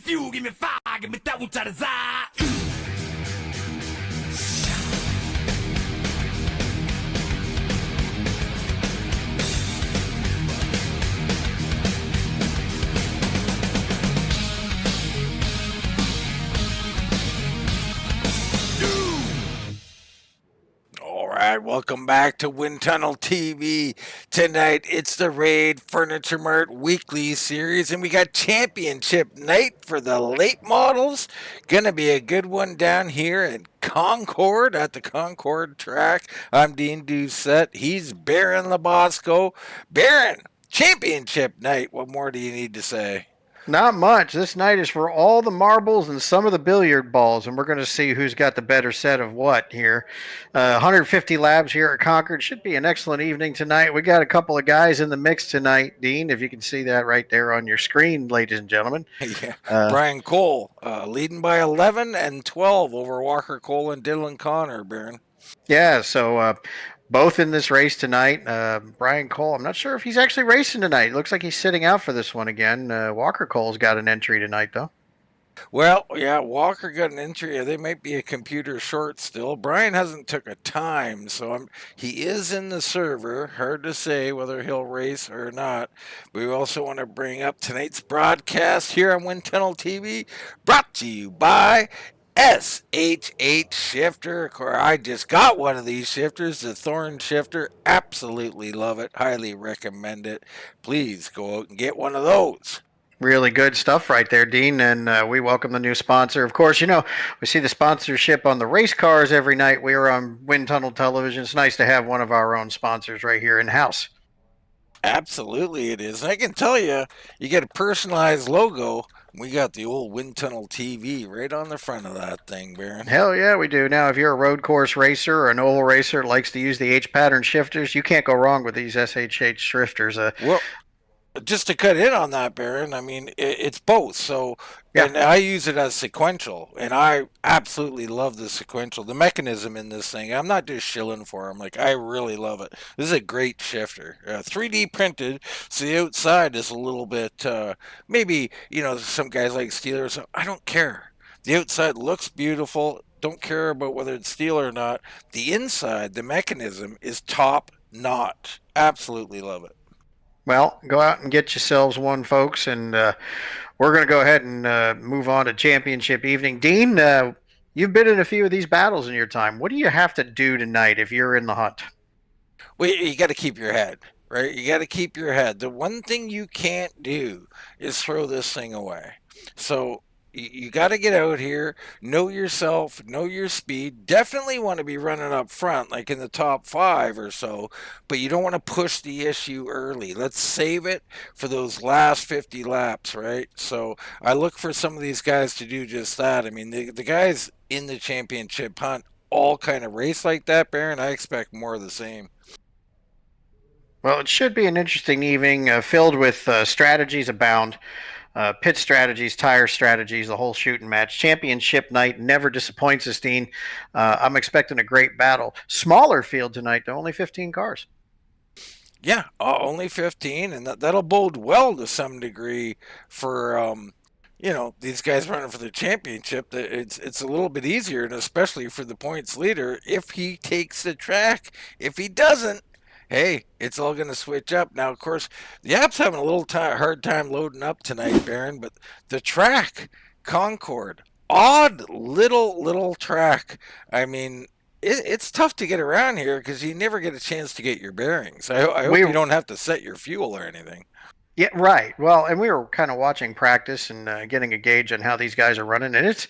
fuel, give me fire, give me that which I desire. All right, welcome back to Wind Tunnel TV. Tonight it's the Raid Furniture Mart weekly series, and we got championship night for the late models. Gonna be a good one down here in Concord at the Concord track. I'm Dean Doucette. He's Baron Labosco. Baron, championship night. What more do you need to say? Not much. This night is for all the marbles and some of the billiard balls, and we're going to see who's got the better set of what here. 150 laps here at Concord. Should be an excellent evening tonight. We got a couple of guys in the mix tonight, Dean, if you can see that right there on your screen, ladies and gentlemen. Yeah. Brian Cole leading by 11 and 12 over Walker Cole and Dylan Connor, Baron. Yeah, so both in this race tonight. Brian Cole, I'm not sure if he's actually racing tonight. It looks like he's sitting out for this one again. Walker Cole's got an entry tonight, though. Well, yeah, Walker got an entry. They might be a computer short still. Brian hasn't took a time, so he is in the server. Hard to say whether he'll race or not. We also want to bring up tonight's broadcast here on Wind Tunnel TV, brought to you by SH8 shifter. I just got one of these shifters, the Thorn shifter. Absolutely love it. Highly recommend it. Please go out and get one of those. Really good stuff right there, Dean, and we welcome the new sponsor. Of course, you know, we see the sponsorship on the race cars every night. We are on Wind Tunnel Television. It's nice to have one of our own sponsors right here in-house. Absolutely it is. And I can tell you, you get a personalized logo. We got the old Wind Tunnel TV right on the front of that thing, Baron. Hell yeah, we do. Now, if you're a road course racer or an oval racer that likes to use the H-pattern shifters, you can't go wrong with these SH8 shifters. Well, just to cut in on that, Baron, I mean, it's both. So, yeah. And I use it as sequential, and I absolutely love the sequential. The mechanism in this thing, I'm not just shilling for them. Like, I really love it. This is a great shifter. 3D printed, so the outside is a little bit, maybe, you know, some guys like steel or something. I don't care. The outside looks beautiful. Don't care about whether it's steel or not. The inside, the mechanism, is top notch. Absolutely love it. Well, go out and get yourselves one, folks, and we're going to go ahead and move on to championship evening. Dean, you've been in a few of these battles in your time. What do you have to do tonight if you're in the hunt? Well, you got to keep your head, right? You got to keep your head. The one thing you can't do is throw this thing away. So you got to get out here, know yourself, know your speed. Definitely want to be running up front, like in the top 5 or so, but you don't want to push the issue early. Let's save it for those last 50 laps, right? So I look for some of these guys to do just that. I mean, the guys in the championship hunt all kind of race like that, Baron. I expect more of the same. Well, it should be an interesting evening filled with strategies abound. Pit strategies, tire strategies, the whole shooting match. Championship night never disappoints us, Dean. I'm expecting a great battle. Smaller field tonight, though, only 15 cars. Yeah, only 15, and that'll bode well to some degree for, you know, these guys running for the championship. It's a little bit easier, and especially for the points leader, if he takes the track. If he doesn't, hey, it's all going to switch up. Now, of course, the app's having a little hard time loading up tonight, Baron, but the track, Concord, odd little track. I mean, it's tough to get around here because you never get a chance to get your bearings. I hope you don't have to set your fuel or anything. Yeah, right. Well, and we were kind of watching practice and getting a gauge on how these guys are running, and it's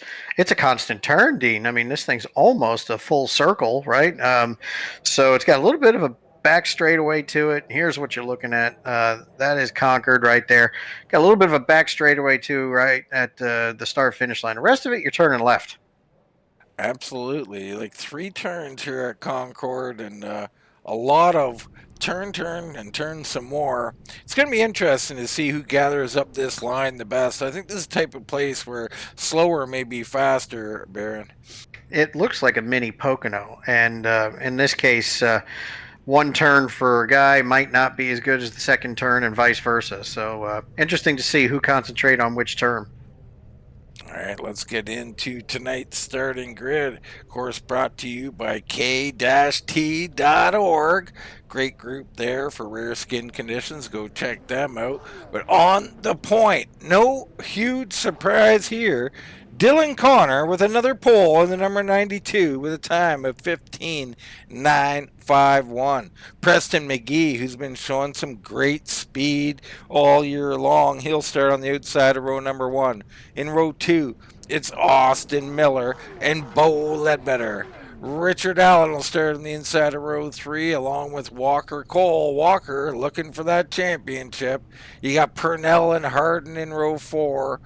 a constant turn, Dean. I mean, this thing's almost a full circle, right? So it's got a little bit of a back straightaway to it. Here's what you're looking at. That is Concord right there. Got a little bit of a back straightaway too, right at the start finish line. The rest of it, you're turning left. Absolutely. Like 3 turns here at Concord, and a lot of turn, and turn some more. It's going to be interesting to see who gathers up this line the best. I think this is the type of place where slower may be faster, Baron. It looks like a mini Pocono, and in this case, one turn for a guy might not be as good as the second turn and vice versa. So interesting to see who concentrate on which turn. All right, let's get into tonight's starting grid. Of course, brought to you by k-t.org. Great group there for rare skin conditions. Go check them out. But on the point, no huge surprise here. Dylan Connor with another pole in the number 92 with a time of 15.951. Preston McGee, who's been showing some great speed all year long, he'll start on the outside of row number 1. In row 2, it's Austin Miller and Bo Ledbetter. Richard Allen will start on the inside of row 3 along with Walker Cole. Walker looking for that championship. You got Purnell and Harden in row 4.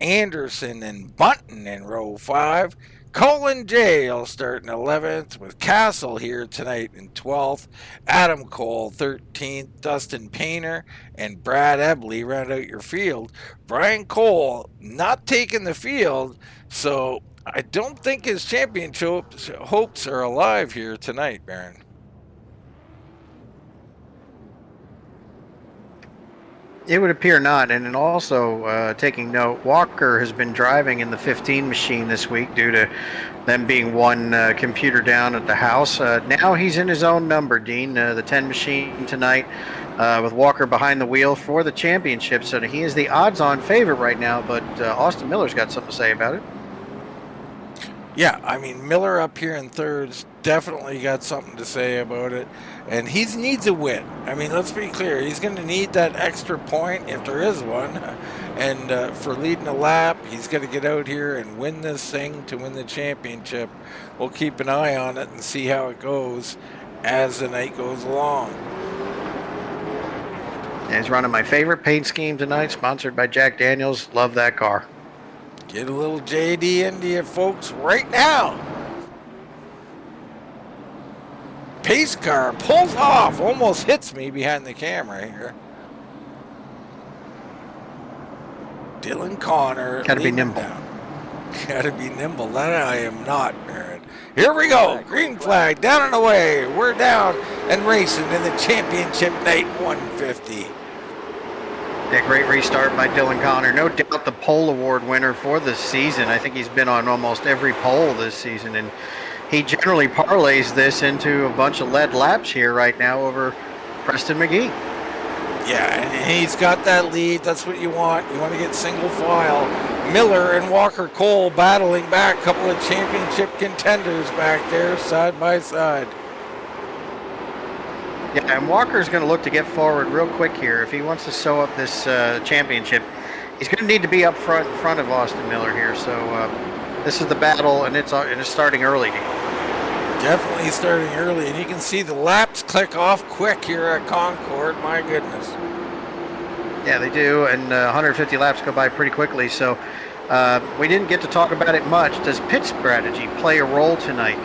Anderson and Bunton in row 5. Colin J will start in 11th with Castle here tonight in 12th. Adam Cole 13th. Dustin Painter and Brad Ebley round out your field. Brian Cole not taking the field, so I don't think his championship hopes are alive here tonight, Baron. It would appear not. And then also taking note, Walker has been driving in the 15 machine this week due to them being one computer down at the house. Now he's in his own number, Dean, the 10 machine tonight with Walker behind the wheel for the championship. So he is the odds-on favorite right now, but Austin Miller's got something to say about it. Yeah, I mean, Miller up here in thirds definitely got something to say about it. And he needs a win. I mean, let's be clear. He's going to need that extra point, if there is one. And for leading a lap, he's going to get out here and win this thing to win the championship. We'll keep an eye on it and see how it goes as the night goes along. Yeah, he's running my favorite paint scheme tonight, sponsored by Jack Daniels. Love that car. Get a little JD into you folks right now. Pace car pulls off, almost hits me behind the camera here. Dylan Connor. Gotta be nimble. Gotta be nimble. That I am not, Aaron. Here we go. Green flag down and away. We're down and racing in the championship night 150. Yeah, great restart by Dylan Connor. No doubt the pole award winner for this season. I think he's been on almost every pole this season, and he generally parlays this into a bunch of lead laps here right now over Preston McGee. Yeah, and he's got that lead. That's what you want. You want to get single file. Miller and Walker Cole battling back. A couple of championship contenders back there side by side. Yeah, and Walker's going to look to get forward real quick here. If he wants to sew up this championship, he's going to need to be up front in front of Austin Miller here. So this is the battle, and it's starting early. Definitely starting early, and you can see the laps click off quick here at Concord. My goodness. Yeah, they do, and 150 laps go by pretty quickly. So we didn't get to talk about it much. Does pit strategy play a role tonight?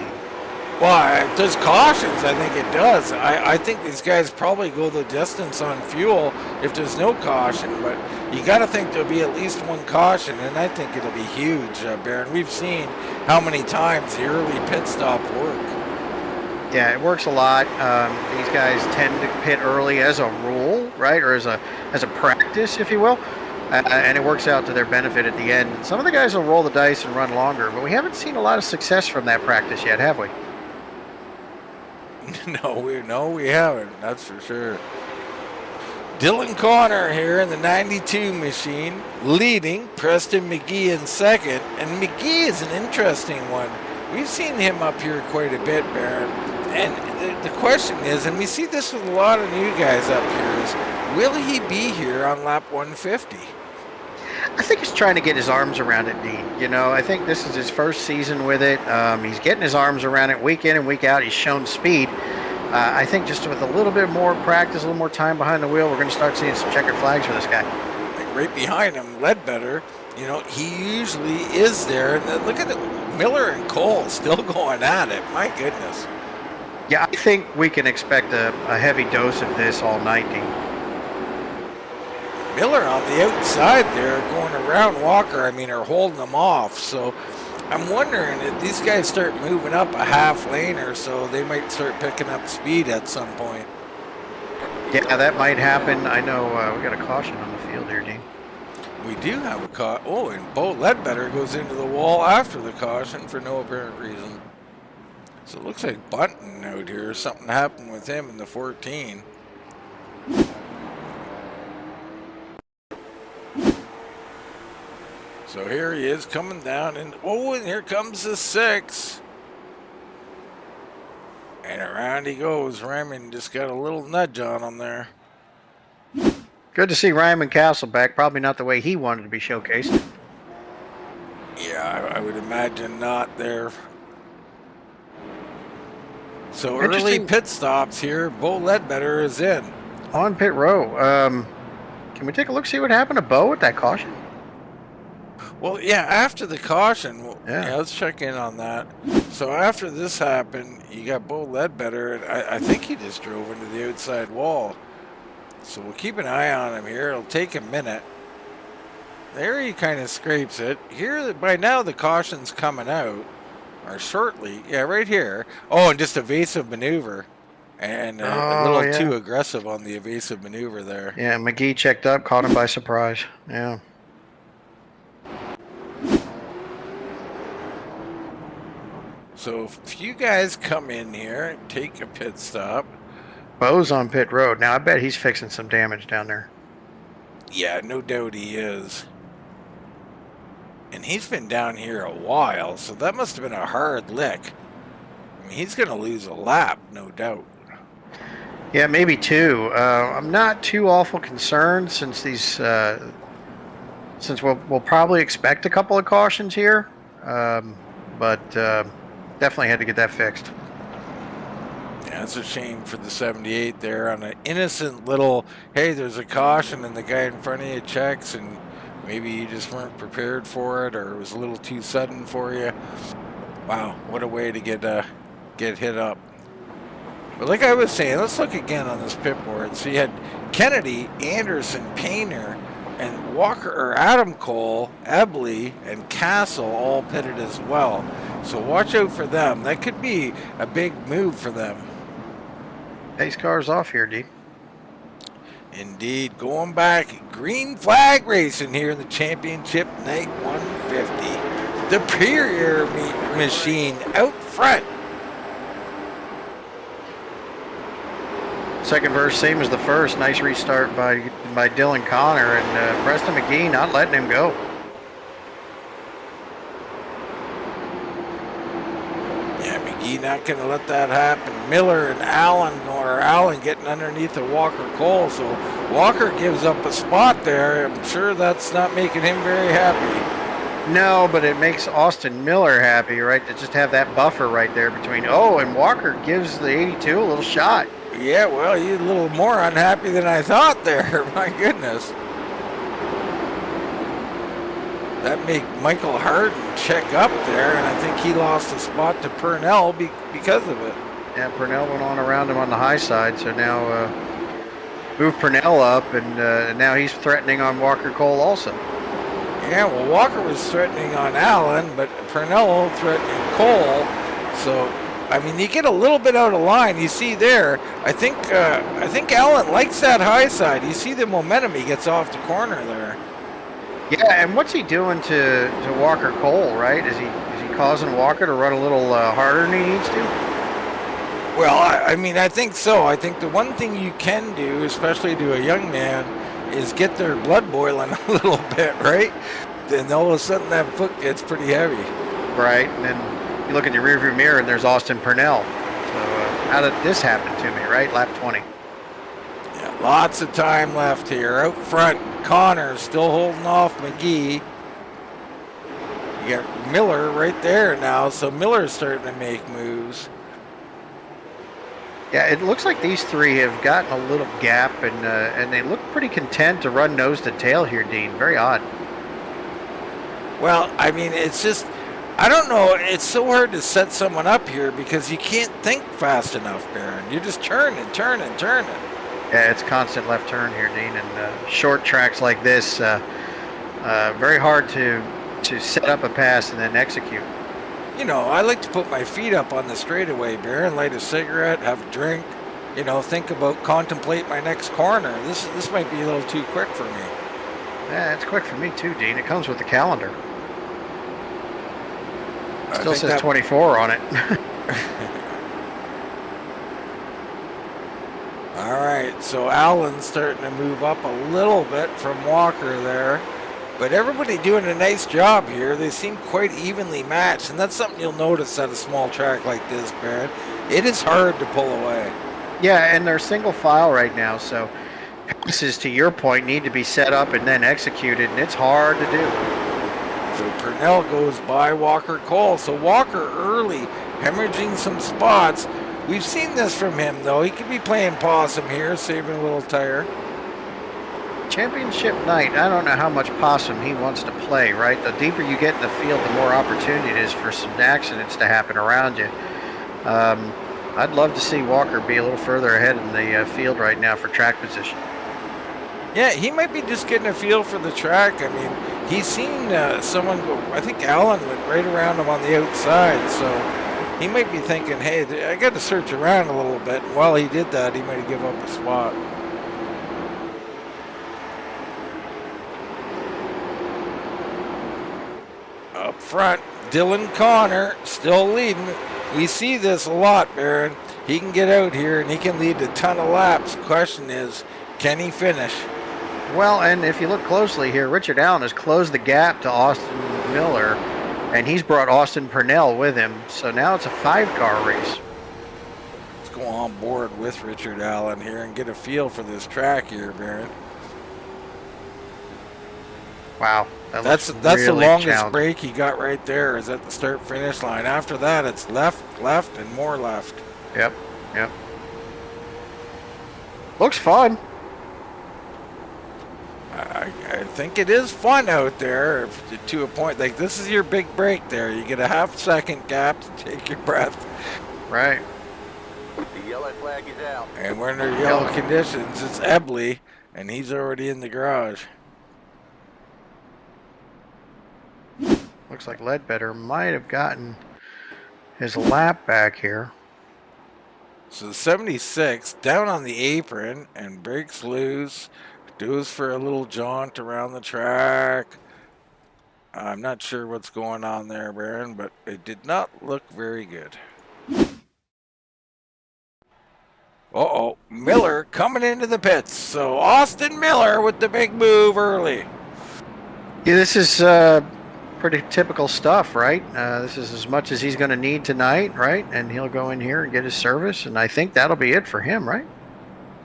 Well, if there's cautions, I think it does. I think these guys probably go the distance on fuel if there's no caution, but you got to think there'll be at least one caution, and I think it'll be huge, Baron. We've seen how many times the early pit stop work. Yeah, it works a lot. These guys tend to pit early as a rule, right, or as a practice, if you will, and it works out to their benefit at the end. Some of the guys will roll the dice and run longer, but we haven't seen a lot of success from that practice yet, have we? No, we haven't. That's for sure. Dylan Connor here in the 92 machine, leading. Preston McGee in second. And McGee is an interesting one. We've seen him up here quite a bit, Baron. And the question is, and we see this with a lot of new guys up here, is will he be here on lap 150? I think he's trying to get his arms around it, Dean. You know, I think this is his first season with it. He's getting his arms around it week in and week out. He's shown speed. I think just with a little bit more practice, a little more time behind the wheel, we're going to start seeing some checkered flags for this guy. Right behind him, Ledbetter, you know, he usually is there. And look at it, Miller and Cole still going at it. My goodness. Yeah, I think we can expect a heavy dose of this all night, Dean. Miller on the outside there going around Walker, are holding them off. So I'm wondering if these guys start moving up a half lane or so, they might start picking up speed at some point. Yeah, that might happen. I know we got a caution on the field here, Dean. We do have a caution. Oh, and Bo Ledbetter goes into the wall after the caution for no apparent reason. So it looks like Bunton out here. Something happened with him in the 14. So here he is coming down, and oh, and here comes the 6. And around he goes. Ryman just got a little nudge on him there. Good to see Ryman Castle back. Probably not the way he wanted to be showcased. Yeah, I would imagine not there. So early pit stops here. Bo Ledbetter is in. On pit row. Can we take a look, see what happened to Bo with that caution? Well, yeah, after the caution, Yeah. let's check in on that. So after this happened, you got Bo Ledbetter, and I think he just drove into the outside wall. So we'll keep an eye on him here. It'll take a minute. There he kind of scrapes it. Here, by now, the caution's coming out, or shortly. Yeah, right here. Oh, and just evasive maneuver. And a little too aggressive on the evasive maneuver there. Yeah, McGee checked up, caught him by surprise. Yeah. So if you guys come in here and take a pit stop. Bo's on pit road. Now, I bet he's fixing some damage down there. Yeah, no doubt he is. And he's been down here a while, so that must have been a hard lick. I mean, he's going to lose a lap, no doubt. Yeah, maybe 2. I'm not too awful concerned since these, since we'll probably expect a couple of cautions here, but definitely had to get that fixed. Yeah, it's a shame for the 78 there on an innocent little, hey, there's a caution and the guy in front of you checks and maybe you just weren't prepared for it or it was a little too sudden for you. Wow, what a way to get hit up. But like I was saying, let's look again on this pit board. So you had Kennedy, Anderson, Painter, and Walker or Adam Cole, Ebley, and Castle all pitted as well. So watch out for them. That could be a big move for them. Pace car's off here, D. Indeed, going back, green flag racing here in the championship night 150. The Puryear machine out front. Second verse, same as the first. Nice restart by Dylan Connor, and Preston McGee not letting him go. Yeah, McGee not going to let that happen. Miller and Allen getting underneath the Walker Cole, so Walker gives up a spot there. I'm sure that's not making him very happy. No, but it makes Austin Miller happy, right? To just have that buffer right there between. Oh, and Walker gives the 82 a little shot. Yeah, well, he's a little more unhappy than I thought there. My goodness. That made Michael Harden check up there, and I think he lost a spot to Purnell because of it. Yeah, Purnell went on around him on the high side, so now move Purnell up, and now he's threatening on Walker Cole also. Yeah, well, Walker was threatening on Allen, but Purnell threatening Cole. So, I mean, you get a little bit out of line. You see there, I think Allen likes that high side. You see the momentum he gets off the corner there. Yeah, and what's he doing to Walker Cole, right? Is he causing Walker to run a little harder than he needs to? Well, I mean, I think so. I think the one thing you can do, especially to a young man, is get their blood boiling a little bit, right? Then all of a sudden that foot gets pretty heavy. Right, and then you look in your rearview mirror and there's Austin Purnell. So how did this happen to me, right? Lap 20. Yeah, lots of time left here. Out front, Connor still holding off McGee. You got Miller right there now, so Miller's starting to make moves. Yeah, it looks like these three have gotten a little gap, and they look pretty content to run nose to tail here, Dean. Very odd. Well, I mean, it's just, I don't know. It's so hard to set someone up here because you can't think fast enough, Baron. You're just turning. Yeah, it's constant left turn here, Dean, and short tracks like this, very hard to set up a pass and then execute. You know, I like to put my feet up on the straightaway, Baron, light a cigarette, have a drink, you know, contemplate my next corner. This might be a little too quick for me. Yeah, it's quick for me too, Dean. It comes with the calendar. Still says 24 on it. All right, so Allen's starting to move up a little bit from Walker there. But everybody doing a nice job here. They seem quite evenly matched, and that's something you'll notice at a small track like this, Barrett. It is hard to pull away. Yeah, and they're single file right now, so passes, to your point, need to be set up and then executed, and it's hard to do. So Purnell goes by Walker Cole. So Walker early, hemorrhaging some spots. We've seen this from him, though. He could be playing possum here, saving a little tire. Championship night, I don't know how much possum he wants to play, right? The deeper you get in the field, the more opportunity it is for some accidents to happen around you. I'd love to see Walker be a little further ahead in the field right now for track position. Yeah, he might be just getting a feel for the track. I mean, he's seen someone go, I think Allen went right around him on the outside, so he might be thinking, hey, I got to search around a little bit. And while he did that, he might give up a spot. Up front, Dylan Connor still leading. We see this a lot, Baron. He can get out here and he can lead a ton of laps. The question is, can he finish? Well, and if you look closely here, Richard Allen has closed the gap to Austin Miller, and he's brought Austin Purnell with him. So now it's a 5-car race. Let's go on board with Richard Allen here and get a feel for this track here, Baron. Wow. That's really the longest break he got right there, is at the start finish line. After that, it's left, and more left. Yep. Looks fun. I think it is fun out there to a point. Like, this is your big break there. You get a half-second gap to take your breath. Right. The yellow flag is out. And we're under yellow conditions. It's Ebley, and he's already in the garage. Looks like Ledbetter might have gotten his lap back here. So 76 down on the apron and breaks loose. Goes for a little jaunt around the track. I'm not sure what's going on there, Baron, but it did not look very good. Uh-oh, Miller coming into the pits. So Austin Miller with the big move early. Yeah, this is pretty typical stuff, right? This is as much as he's going to need tonight, right? And he'll go in here and get his service, and I think that'll be it for him, right?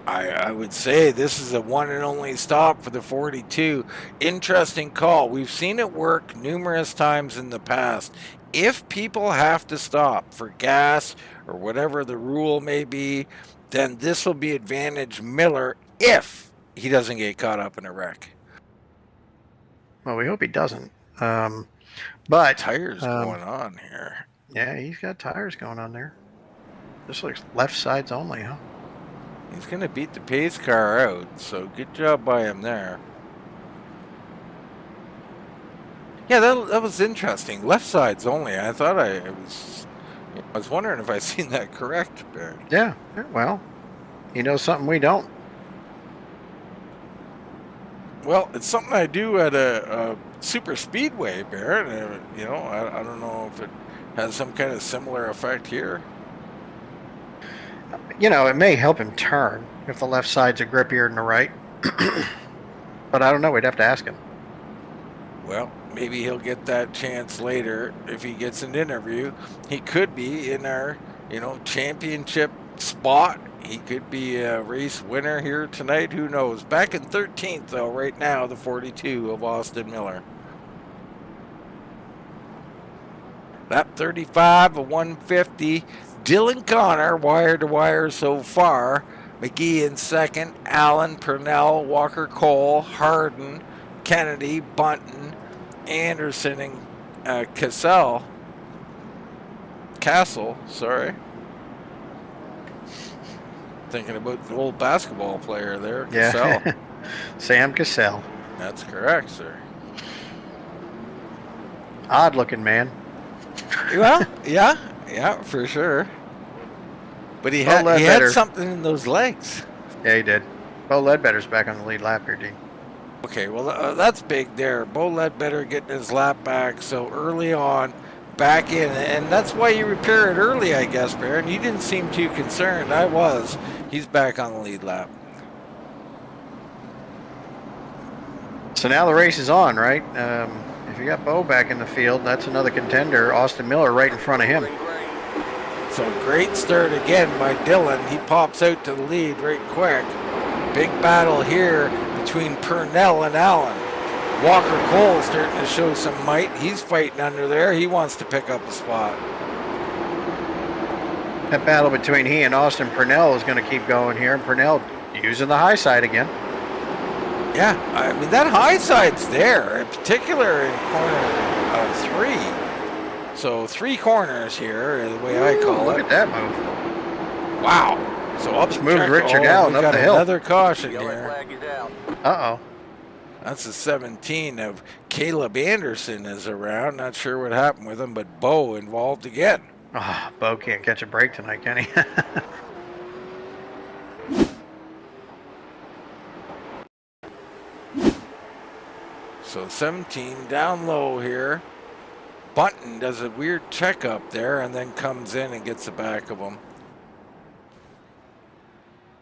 I would say this is a one and only stop for the 42. Interesting call. We've seen it work numerous times in the past. If people have to stop for gas or whatever the rule may be, then this will be advantage Miller if he doesn't get caught up in a wreck. Well, we hope he doesn't. But tires going on here. Yeah, he's got tires going on there. This looks left sides only, huh? He's going to beat the pace car out, so good job by him there. Yeah, that was interesting. Left sides only. I thought I was wondering if I seen that correct, Barry. Yeah, well, he knows something we don't. Well, it's something I do at a super speedway, Barrett. I don't know if it has some kind of similar effect here. It may help him turn if the left side's a grippier than the right. But I don't know. We'd have to ask him. Well, maybe he'll get that chance later if he gets an interview. He could be in our, championship spot. He could be a race winner here tonight. Who knows? Back in 13th, though, right now, the 42 of Austin Miller. Lap 35 of 150. Dylan Connor, wire to wire so far. McGee in second. Allen, Purnell, Walker Cole, Harden, Kennedy, Bunton, Anderson, and Castle, sorry. Thinking about the old basketball player there, Cassell. Yeah. Sam Cassell. That's correct, sir. Odd looking man. Well, yeah, for sure. But he had something in those legs. Yeah, he did. Bo Ledbetter's back on the lead lap here, Dean. Okay, well, that's big there. Bo Ledbetter getting his lap back so early on, back in. And that's why you repair it early, I guess, Baron. You didn't seem too concerned. I was. He's back on the lead lap. So now the race is on, right? If you got Bo back in the field, that's another contender. Austin Miller right in front of him. So great start again by Dylan. He pops out to the lead right quick. Big battle here between Purnell and Allen. Walker Cole starting to show some might. He's fighting under there. He wants to pick up a spot. That battle between he and Austin Purnell is going to keep going here. And Purnell using the high side again. Yeah, I mean, that high side's there, in particular in corner 3. So 3 corners here is the way I call it. Look at that move. Wow. So up moved Richard Allen up the hill. Another caution Yellow here. flag is out. Uh-oh. That's the 17 of Caleb Anderson is around. Not sure what happened with him, but Bo involved again. Oh, Bo can't catch a break tonight, can he? So 17 down low here. Bunton does a weird checkup there and then comes in and gets the back of him.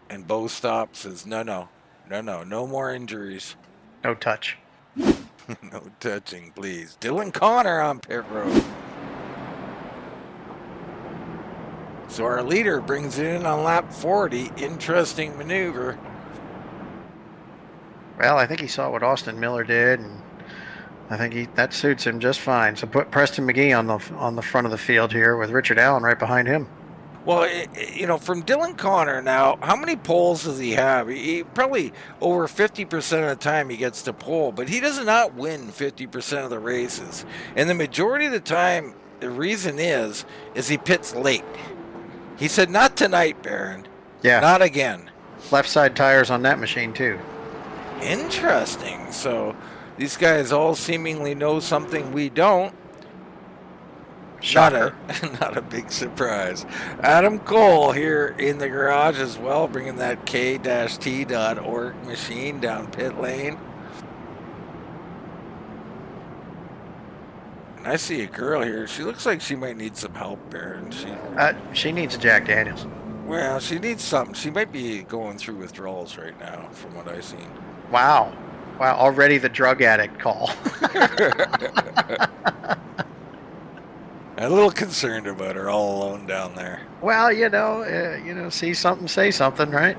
And Bo stops, says, no more injuries. No touch. No touching, please. Dylan Connor on pit road. So our leader brings it in on lap 40. Interesting maneuver. Well, I think he saw what Austin Miller did, and I think that suits him just fine. So put Preston McGee on the front of the field here with Richard Allen right behind him. Well, you know, from Dylan Connor now, how many poles does he have? He probably over 50% of the time he gets to pole, but he does not win 50% of the races. And the majority of the time, the reason is he pits late. He said, not tonight, Baron. Yeah. Not again. Left side tires on that machine, too. Interesting. So these guys all seemingly know something we don't. Shocker. Not a big surprise. Adam Cole here in the garage as well, bringing that k-t.org machine down pit lane. And I see a girl here. She looks like she might need some help, Baron. She needs a Jack Daniels. Well, she needs something. She might be going through withdrawals right now, from what I've seen. Wow. Already the drug addict call. I'm a little concerned about her all alone down there. Well, see something, say something, right?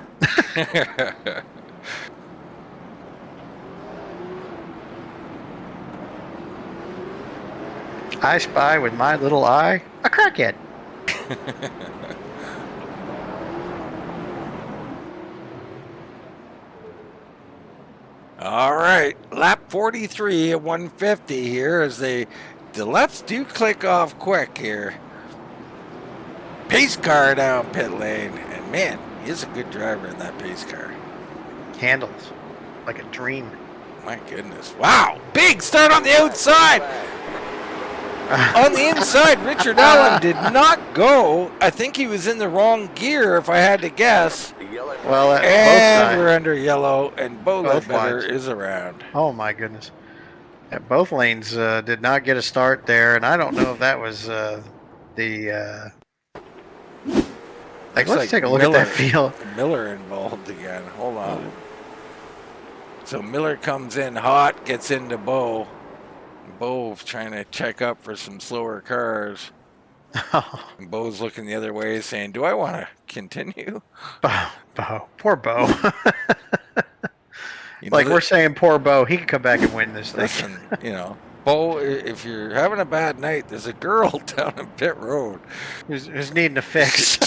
I spy with my little eye a crackhead. All right, lap 43 at 150 here as the lefts do click off quick here. Pace car down pit lane, and man, he is a good driver in that pace car. Handles like a dream. My goodness. Wow, big start on the outside. On the inside, Richard Allen did not go. I think he was in the wrong gear, if I had to guess. Well, and we're under yellow, and Bo Ledbetter is around. Oh, my goodness. Yeah, both lanes did not get a start there, and I don't know if that was let's take a look at that field. Miller involved again. Hold on. So Miller comes in hot, gets into Bo. Bo trying to check up for some slower cars. And Bo's looking the other way saying, do I want to continue? Bo. Poor Bo. Like we're saying poor Bo. He can come back and win this thing. Listen, Bo, if you're having a bad night, there's a girl down in pit road. Who's needing a fix.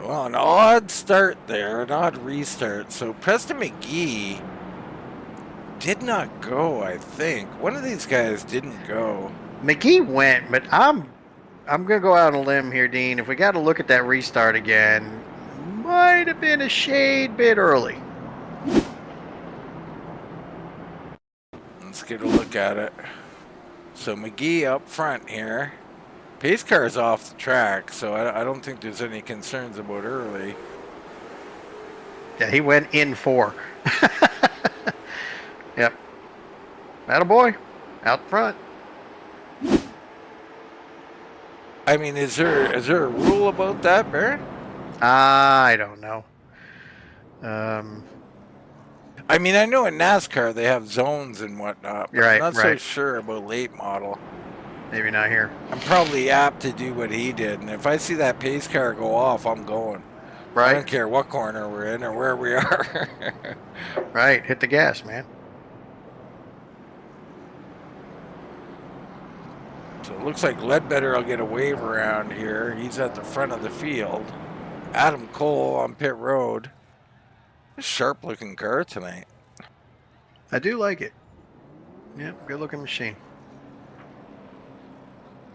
Well, an odd start there, an odd restart. So Preston McGee did not go, I think. One of these guys didn't go. McGee went, but I'm going to go out on a limb here, Dean. If we got to look at that restart again, might have been a shade bit early. Let's get a look at it. So McGee up front here. Pace car is off the track, so I don't think there's any concerns about early. Yeah, he went in 4. Yep. Attaboy. Out front. I mean, is there a rule about that, Baron? I don't know. I mean, I know in NASCAR they have zones and whatnot, but Right, I'm not so right. sure about late model. Maybe not here. I'm probably apt to do what he did, and if I see that pace car go off, I'm going. I Right? don't care what corner we're in or where we are. Right. Hit the gas, man. So it looks like Ledbetter will get a wave around here. He's at the front of the field. Adam Cole on pit road. A sharp-looking car tonight. I do like it. Yep. Good looking machine.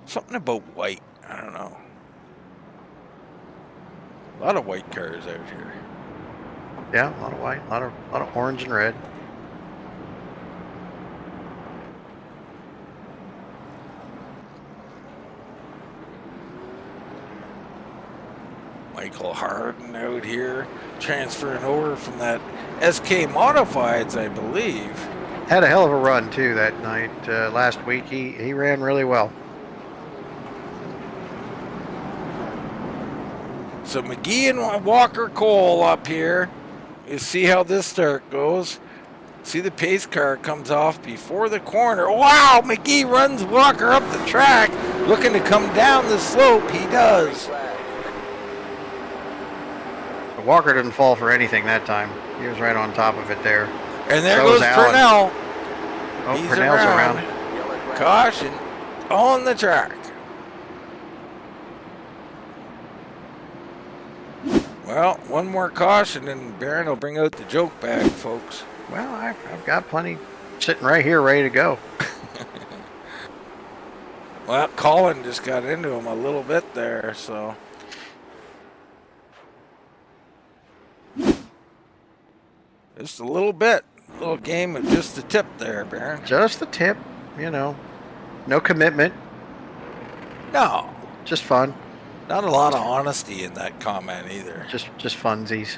Something about white. I don't know. A lot of white cars out here. Yeah. A lot of white. A lot of orange and red. Michael Harden out here, transferring over from that SK Modifieds, I believe. Had a hell of a run too that night. Last week he ran really well. So McGee and Walker Cole up here. You see how this start goes. See the pace car comes off before the corner. Wow, McGee runs Walker up the track, looking to come down the slope. He does. Walker didn't fall for anything that time. He was right on top of it there. And there So goes is Allen. Purnell. Oh, He's Purnell's around. Yellow flag. Caution on the track. Well, one more caution and Barron will bring out the joke bag, folks. Well, I've got plenty sitting right here ready to go. Well, Colin just got into him a little bit there, so. Just a little bit. Little game of just the tip there, Barron. Just the tip, you know. No commitment, No, just fun. not a lot of honesty in that comment either. Just funsies.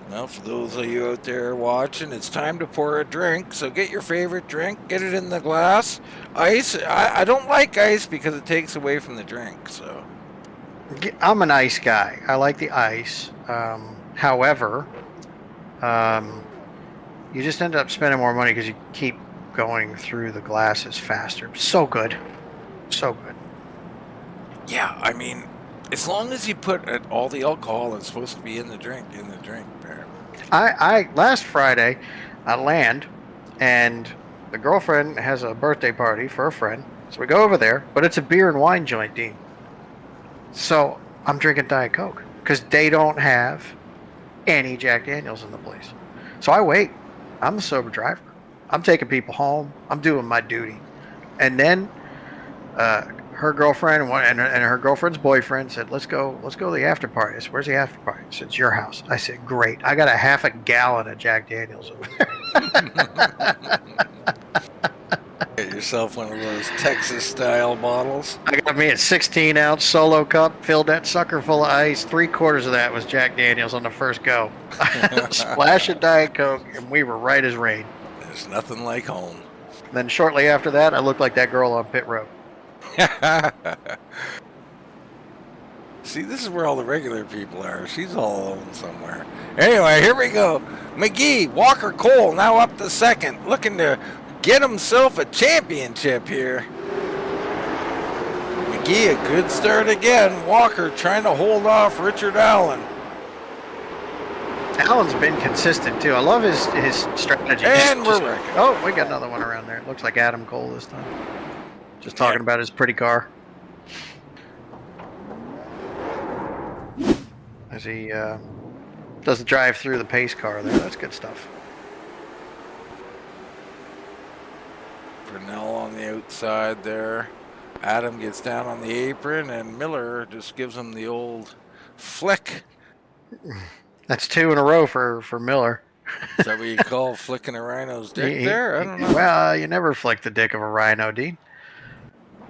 Well, for those of you out there watching, it's time to pour a drink. So get your favorite drink, get it in the glass. Ice, I don't like ice because it takes away from the drink. So I'm an ice guy. I like the ice. However, you just end up spending more money because you keep going through the glasses faster. So good. So good. yeah, I mean, as long as you put all the alcohol that's supposed to be in the drink, Barron. I last Friday, I land, and the girlfriend has a birthday party for a friend. So we go over there, but it's a beer and wine joint, Dean. So I'm drinking Diet Coke because they don't have any Jack Daniels in the place. So I wait. I'm the sober driver. I'm taking people home. I'm doing my duty. And then her girlfriend and her girlfriend's boyfriend said, let's go to the after party. I said, where's the after party? I said, it's your house. I said, great. I got a half a gallon of Jack Daniels over there. Get yourself one of those Texas style bottles. I got me a 16-ounce solo cup, filled that sucker full of ice. 3/4 of that was Jack Daniels on the first go. Splash of Diet Coke, and we were right as rain. There's nothing like home. And then shortly after that, I looked like that girl on pit road. See, this is where all the regular people are. She's all alone somewhere. Anyway, here we go. McGee, Walker Cole now up to second, looking to get himself a championship here. McGee, a good start again. Walker trying to hold off Richard Allen. Allen's been consistent too. I love his strategy. And we're wrecking. Oh, we got another one around there. Looks like Adam Cole this time. Just talking about his pretty car. As he doesn't drive through the pace car there. That's good stuff. Brunel on the outside there. Adam gets down on the apron, and Miller just gives him the old flick. That's 2 in a row for Miller. Is that what you call flicking a rhino's dick there? I don't know. Well, you never flick the dick of a rhino, Dean.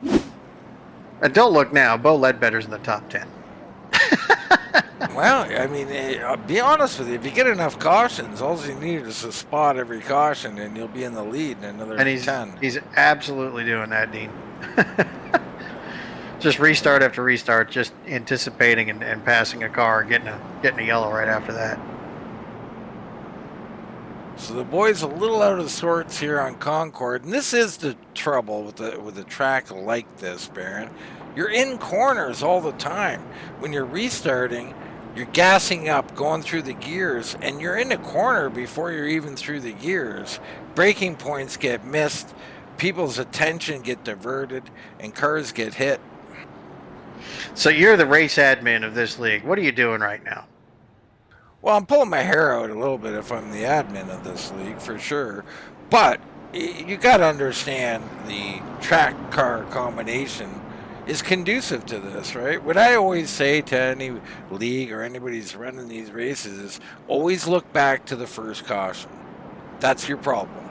And don't look now. Bo Ledbetter's in the top 10. Well, I mean, I'll be honest with you. If you get enough cautions, all you need is to spot every caution, and you'll be in the lead in another And he's 10. he's absolutely doing that, Dean. Just restart after restart, just anticipating and passing a car, getting a yellow right after that. So the boys a little out of sorts here on Concord, and this is the trouble with a track like this, Baron. You're in corners all the time. When you're restarting, you're gassing up, going through the gears, and you're in a corner before you're even through the gears. Braking points get missed, people's attention get diverted, and cars get hit. So you're the race admin of this league. What are you doing right now? Well, I'm pulling my hair out a little bit if I'm the admin of this league, for sure. But you got to understand the track car combination is conducive to this, right? What I always say to any league or anybody who's running these races is always look back to the first caution. That's your problem,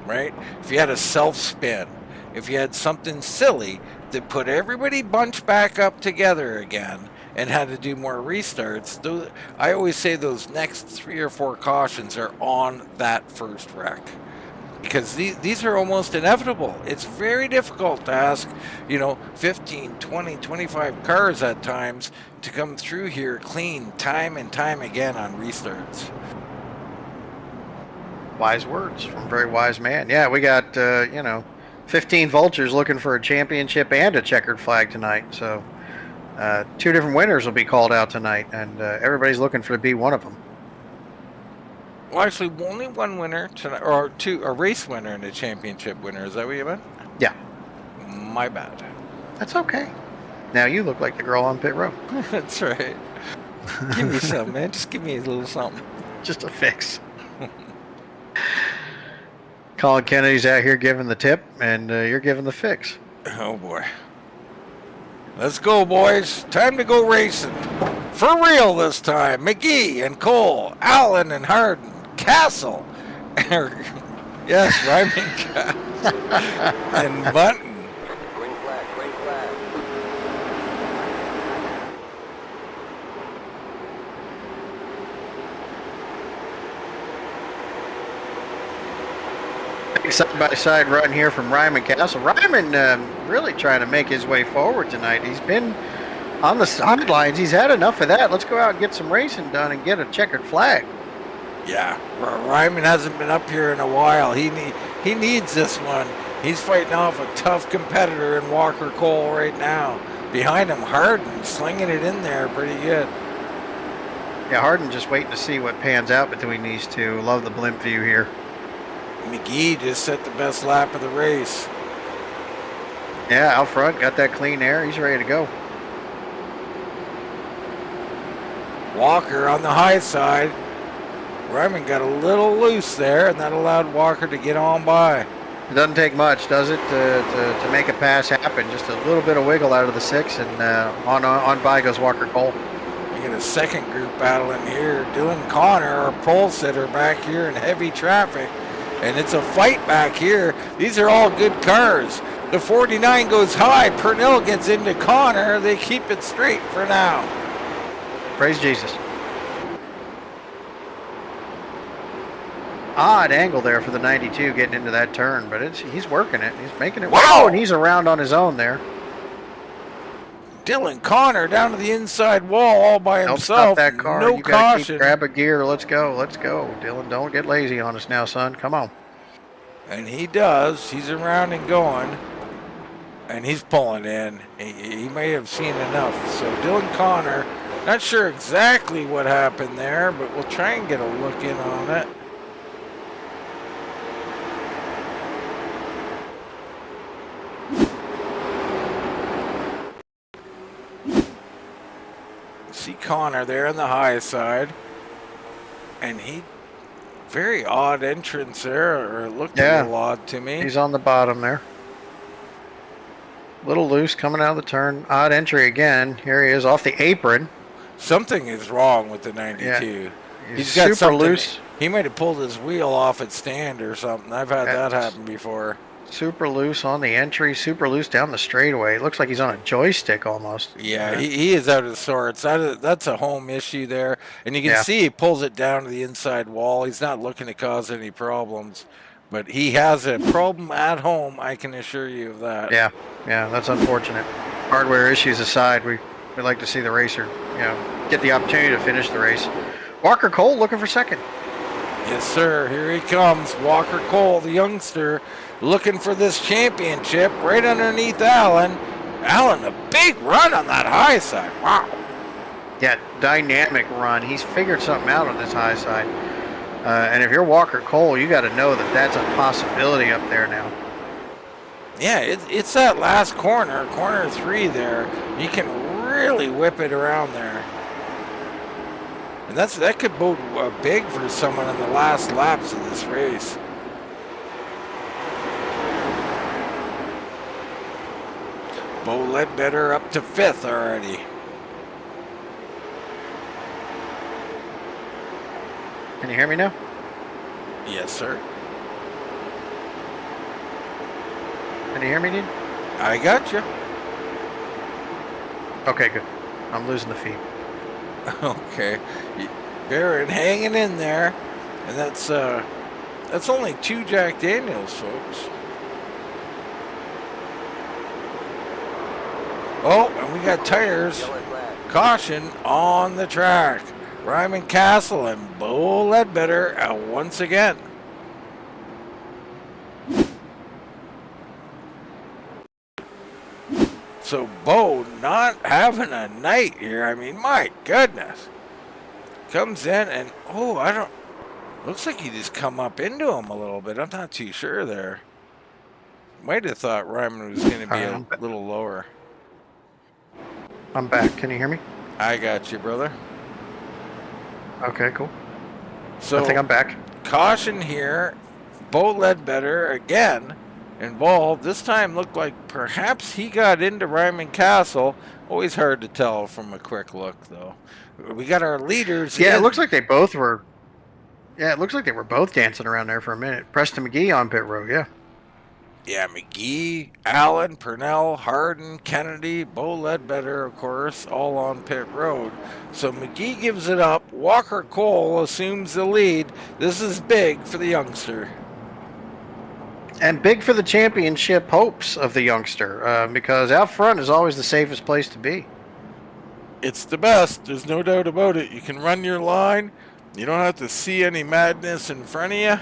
right? If you had a self-spin, if you had something silly that put everybody bunched back up together again, and had to do more restarts, I always say those next 3 or 4 cautions are on that first wreck. Because these are almost inevitable. It's very difficult to ask, 15, 20, 25 cars at times to come through here clean time and time again on restarts. Wise words from a very wise man. Yeah, we got, 15 vultures looking for a championship and a checkered flag tonight. So 2 different winners will be called out tonight, and everybody's looking for to be one of them. Well, actually, only one winner tonight, or 2, a race winner and a championship winner. Is that what you meant? Yeah. My bad. That's okay. Now you look like the girl on pit road. That's right. Give me something, man. Just give me a little something. Just a fix. Colin Kennedy's out here giving the tip, and you're giving the fix. Oh, boy. Let's go, boys. Time to go racing. For real this time. McGee and Cole, Allen and Harden, Castle. Yes, Ryman Castle. And Button. Green flag, green flag. Side-by-side run here from Ryman Castle. Ryman really trying to make his way forward tonight. He's been on the sidelines. He's had enough of that. Let's go out and get some racing done and get a checkered flag. Yeah, Ryman hasn't been up here in a while. He needs this one. He's fighting off a tough competitor in Walker Cole right now. Behind him, Harden slinging it in there pretty good. Yeah, Harden just waiting to see what pans out between these two. Love the blimp view here. McGee just set the best lap of the race. Yeah, out front, got that clean air. He's ready to go. Walker on the high side. Ryman got a little loose there, and that allowed Walker to get on by. It doesn't take much, does it, to make a pass happen? Just a little bit of wiggle out of the 6, and on by goes Walker Cole. You get a second group battle in here. Dylan Connor, our pole sitter, back here in heavy traffic. And it's a fight back here. These are all good cars. The 49 goes high. Purnell gets into Connor. They keep it straight for now. Praise Jesus. Odd angle there for the 92 getting into that turn, but he's working it. He's making it. Wow! And he's around on his own there. Dylan Connor down to the inside wall all by Don't himself. stop that car. No You gotta caution. grab a gear. Let's go. Let's go. Dylan, don't get lazy on us now, son. Come on. And he does. He's around and going. And he's pulling in. He may have seen enough. So Dylan Connor, not sure exactly what happened there, but we'll try and get a look in on it. See Connor there on the high side. And he, very odd entrance there, or it looked a little odd to me. He's on the bottom there. Little loose coming out of the turn. Odd entry again. Here he is off the apron. Something is wrong with the 92. Yeah. He's got super something loose. He might have pulled his wheel off its stand or something. I've had that That's happen before. super loose on the entry, super loose down the straightaway. It looks like he's on a joystick almost. Yeah, he is out of sorts. That's a home issue there. And you can Yeah. see he pulls it down to the inside wall. He's not looking to cause any problems. But he has a problem at home, I can assure you of that. Yeah, that's unfortunate. Hardware issues aside, we'd like to see the racer, get the opportunity to finish the race. Walker Cole looking for second. Yes, sir. Here he comes. Walker Cole, the youngster, looking for this championship right underneath Allen. Allen, a big run on that high side. Wow. Yeah, dynamic run. He's figured something out on this high side. And if you're Walker Cole, you got to know that that's a possibility up there now. Yeah, it's that last corner 3 there. You can really whip it around there. And that could bode big for someone in the last laps of this race. Bo Ledbetter up to 5th already. Can you hear me now? Yes, sir. Can you hear me, Dean? I got you. Okay, good. I'm losing the feed. Okay. Barrett hanging in there. And that's only 2 Jack Daniels, folks. Oh, and we got tires. Yellow flag. Caution on the track. Ryman Castle and Bo Ledbetter once again. So Bo not having a night here. I mean, my goodness. Comes in and, looks like he just come up into him a little bit. I'm not too sure there. Might have thought Ryman was going to be a little lower. I'm back. Can you hear me? I got you, brother. Okay, cool. So I think I'm back. Caution here. Bo Ledbetter again involved. This time looked like perhaps he got into Ryman Castle. Always hard to tell from a quick look, though. We got our leaders. Yeah, it looks like they both were. Yeah, it looks like they were both dancing around there for a minute. Preston McGee on pit road, yeah. Yeah, McGee, Allen, Purnell, Harden, Kennedy, Bo Ledbetter, of course, all on pit road. So McGee gives it up. Walker Cole assumes the lead. This is big for the youngster. And big for the championship hopes of the youngster, because out front is always the safest place to be. It's the best. There's no doubt about it. You can run your line. You don't have to see any madness in front of you.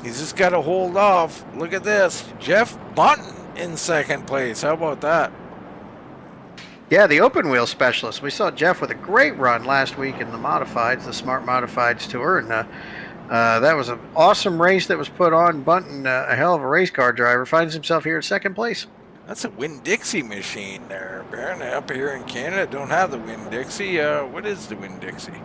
He's just got to hold off. Look at this. Jeff Bunton in second place. How about that? Yeah, the open wheel specialist. We saw Jeff with a great run last week in the modifieds, the Smart Modifieds Tour, and that was an awesome race that was put on. Bunton, a hell of a race car driver, finds himself here at second place. That's a Winn-Dixie machine there. Apparently up here in Canada don't have the Winn-Dixie. What is the Winn-Dixie?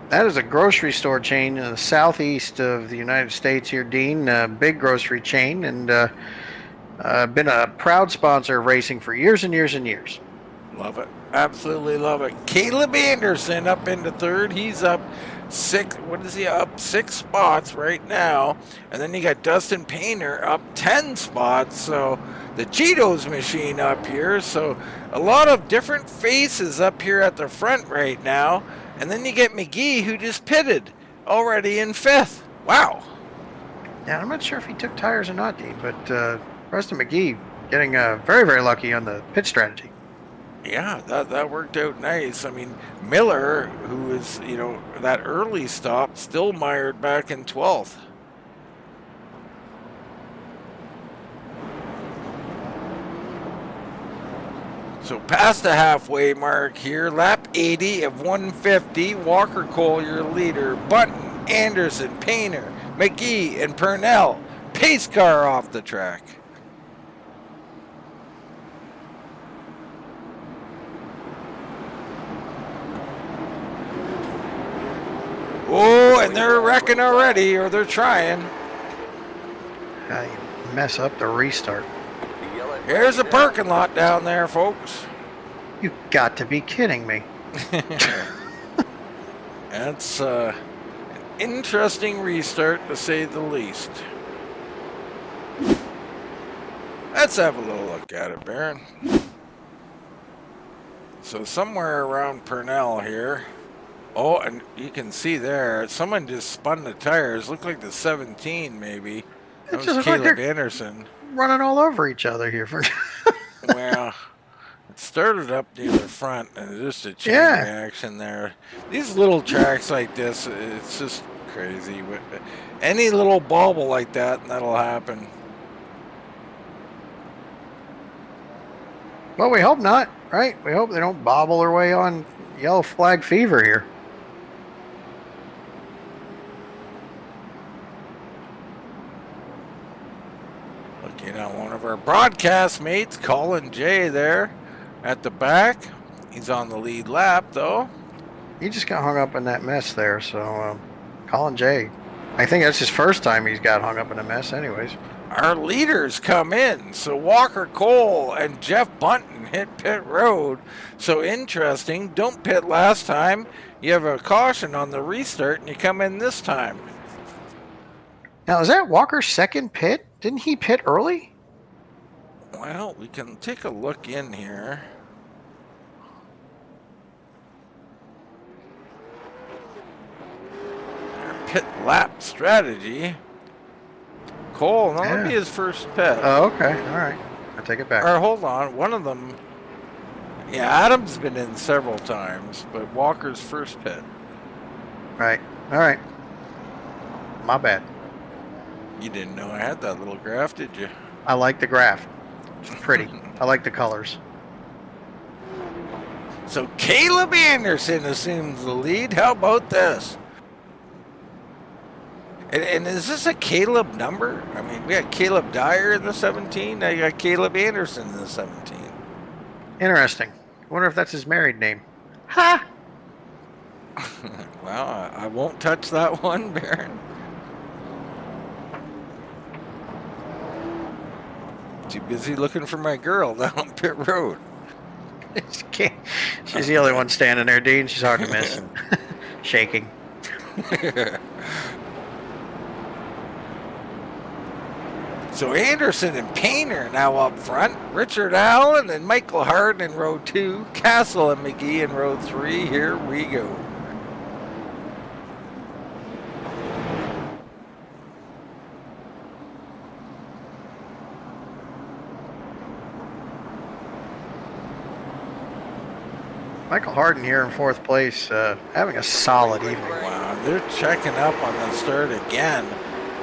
That is a grocery store chain in the southeast of the United States here, Dean. Big grocery chain, and been a proud sponsor of racing for years and years and years. Love it. Absolutely love it. Caleb Anderson up into third. He's up 6. What is he up? 6 spots right now. And then you got Dustin Painter up 10 spots. So the Cheetos machine up here. So a lot of different faces up here at the front right now. And then you get McGee, who just pitted already in 5th. Wow. Yeah, I'm not sure if he took tires or not, Dean, but Preston McGee getting very, very lucky on the pit strategy. Yeah, that worked out nice. I mean, Miller, who was, that early stop, still mired back in 12th. So past the halfway mark here, lap 80 of 150. Walker Cole, your leader. Bunton, Anderson, Painter, McGee, and Purnell. Pace car off the track. Oh, and they're wrecking already, or they're trying. You mess up the restart. The yellow flag Here's a down. parking lot down there, folks. You got to be kidding me. That's interesting restart, to say the least. Let's have a little look at it, Baron. So somewhere around Purnell here. Oh, and you can see there, someone just spun the tires. Looked like the 17, maybe. That was Caleb Anderson. Running all over each other here. For Well, it started up near the front, and just a chain reaction there. These little tracks like this, it's just crazy. Any little bobble like that, and that'll happen. Well, we hope not, right? We hope they don't bobble their way on yellow flag fever here. Looking at one of our broadcast mates, Colin J, there at the back. He's on the lead lap, though. He just got hung up in that mess there, so Colin J. I think that's his first time he's got hung up in a mess anyways. Our leaders come in. So Walker Cole and Jeff Bunton hit pit road. So interesting. Don't pit last time. You have a caution on the restart, and you come in this time. Now, is that Walker's second pit? Didn't he pit early? Well, we can take a look in here. Our pit lap strategy. Cole, that would be his first pit. Oh, okay. All right. I take it back. Or hold on. One of them. Yeah, Adam's been in several times, but Walker's first pit. Right. All right. My bad. You didn't know I had that little graph, did you? I like the graph. It's pretty. I like the colors. So Caleb Anderson assumes the lead. How about this? And is this a Caleb number? I mean, we got Caleb Dyer in the 17. Now you got Caleb Anderson in the 17. Interesting. I wonder if that's his married name. Ha! Well, I won't touch that one, Baron. Too busy looking for my girl down pit road. She's the only one standing there, Dean. She's hard to miss. Shaking. So Anderson and Painter now up front. Richard Allen and Michael Harden in row 2. Castle and McGee in row 3. Here we go. Michael Harden here in fourth place, having a solid evening. Wow, they're checking up on the start again.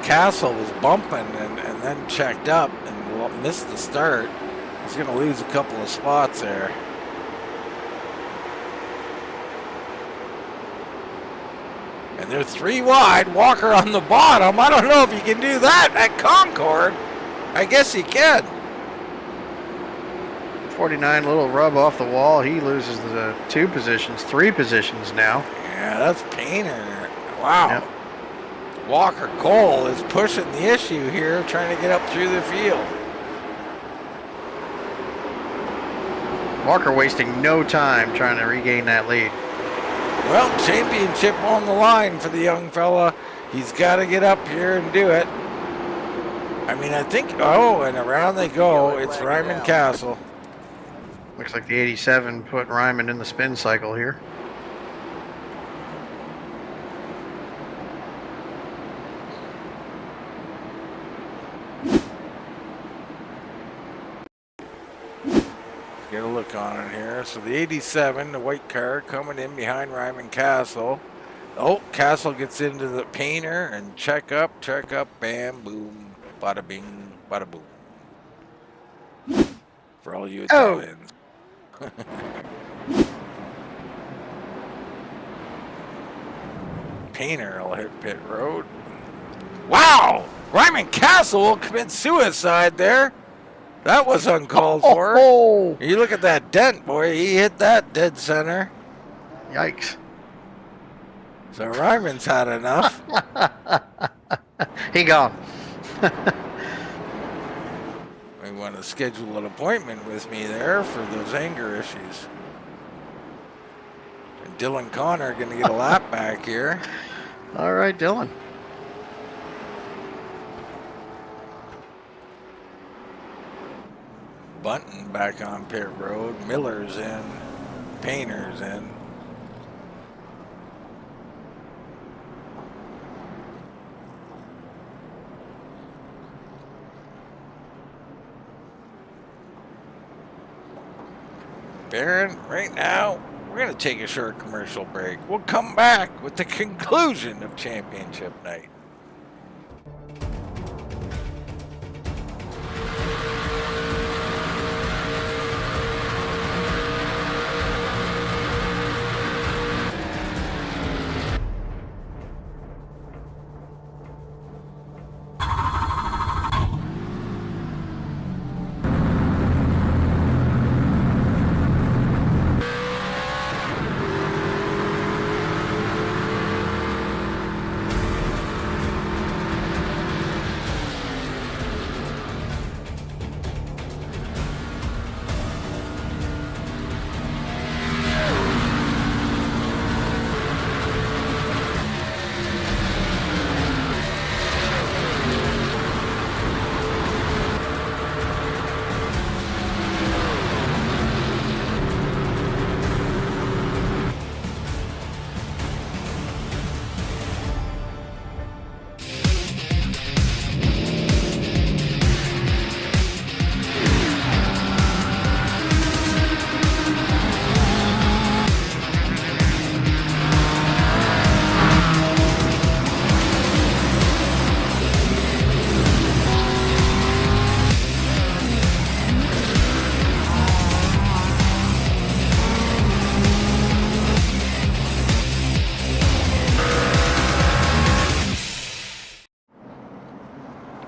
Castle was bumping and then checked up and missed the start. He's going to lose a couple of spots there. And they're 3 wide. Walker on the bottom. I don't know if you can do that at Concord. I guess he can. 49, little rub off the wall. He loses the 2 positions, 3 positions now. Yeah, that's Painter. Wow. Yep. Walker Cole is pushing the issue here, trying to get up through the field. Walker wasting no time trying to regain that lead. Well, championship on the line for the young fella. He's got to get up here and do it. I mean, I think, oh, and around they go. It's Ryman Castle. Looks like the 87 put Ryman in the spin cycle here. Get a look on it here. So the 87, the white car, coming in behind Ryman Castle. Oh, Castle gets into the Painter and check up, bam, boom, bada bing, bada boom. For all you Italians. Painter will hit pit road. Wow! Ryman Castle will commit suicide there. That was uncalled for. Oh. You look at that dent, boy. He hit that dead center. Yikes. So Ryman's had enough. He gone. We want to schedule an appointment with me there for those anger issues. And Dylan Connor going to get a lap back here. All right, Dylan. Bunton back on pit road. Miller's in. Painter's in. Baron, right now, we're going to take a short commercial break. We'll come back with the conclusion of championship night.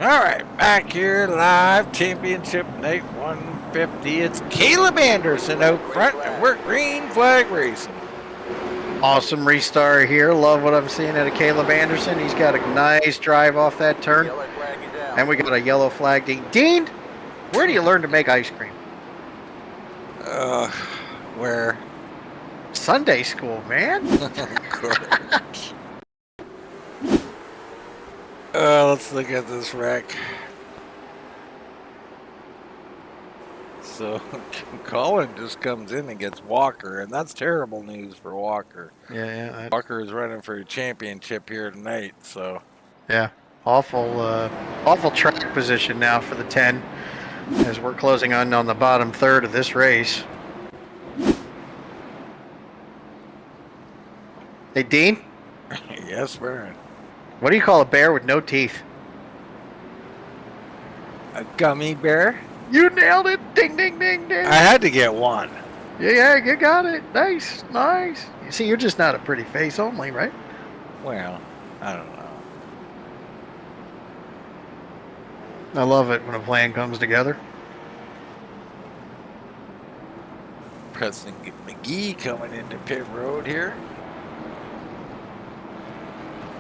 All right, back here live, championship night 150. It's Caleb Anderson out front, and we're green flag racing. Awesome restart here. Love what I'm seeing out of Caleb Anderson. He's got a nice drive off that turn. Yellow flag is out. And we got a yellow flag. Dean, where do you learn to make ice cream? Where? Sunday school, man. Let's look at this wreck. So Colin just comes in and gets Walker, and that's terrible news for Walker. Yeah. Walker is running for a championship here tonight, so. Yeah. Awful track position now for the 10 as we're closing on the bottom third of this race. Hey, Dean, Yes, Baron. what do you call a bear with no teeth? A gummy bear? You nailed it. Ding, ding, ding, ding. I had to get one. Yeah, you got it. Nice. You see, you're just not a pretty face only, right? Well, I don't know. I love it when a plan comes together. Preston McGee coming into pit road here.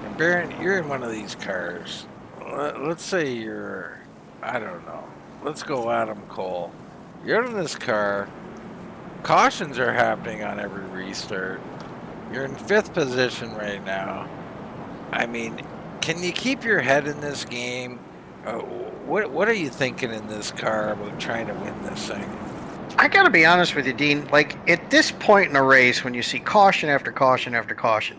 And Baron, you're in one of these cars. Let's say you're, I don't know. Let's go Adam Cole. You're in this car. Cautions are happening on every restart. You're in 5th position right now. I mean, can you keep your head in this game? What are you thinking in this car about trying to win this thing? I got to be honest with you, Dean. Like, at this point in a race, when you see caution after caution after caution,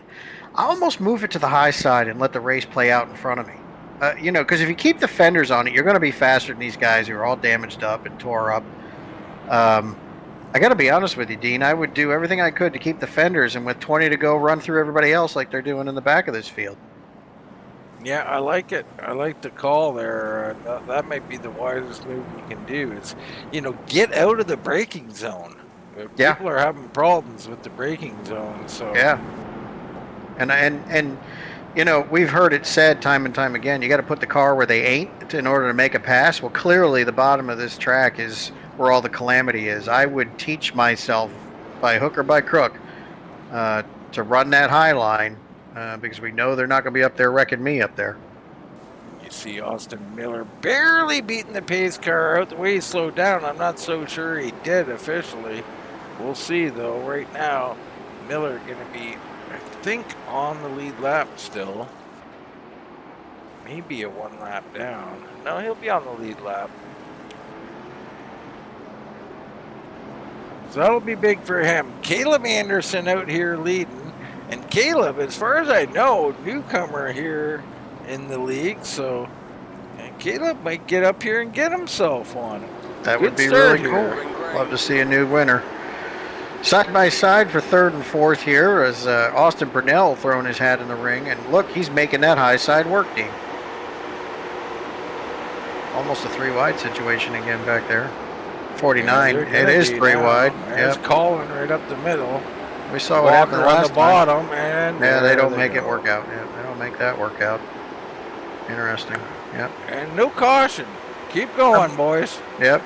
I almost move it to the high side and let the race play out in front of me. Because if you keep the fenders on it, you're going to be faster than these guys who are all damaged up and tore up. I got to be honest with you, Dean. I would do everything I could to keep the fenders, and with 20 to go, run through everybody else like they're doing in the back of this field. Yeah, I like it. I like the call there. That might be the wisest move you can do. Is, get out of the braking zone. Yeah. People are having problems with the braking zone. So Yeah. And we've heard it said time and time again, you got to put the car where they ain't in order to make a pass. Well, clearly the bottom of this track is where all the calamity is. I would teach myself by hook or by crook to run that high line because we know they're not going to be up there wrecking me up there. you see Austin Miller barely beating the pace car out. The way he slowed down, I'm not so sure he did officially. We'll see though. Right now, Miller going to be I think on the lead lap still. Maybe a 1 lap down. No, he'll be on the lead lap. So that'll be big for him. Caleb Anderson out here leading. And Caleb, as far as I know, newcomer here in the league. So Caleb might get up here and get himself one. That would be really cool. Love to see a new winner. Side by side for third and fourth here as Austin Purnell throwing his hat in the ring. And look, he's making that high side work, Dean. Almost a 3 wide situation again back there. 49. Yeah, it is 3 wide. There's Colin right up the middle. We saw what happened on last the bottom, and yeah, they don't make it work out. Yeah, they don't make that work out. Interesting. Yep. And no caution. Keep going, boys. Yep.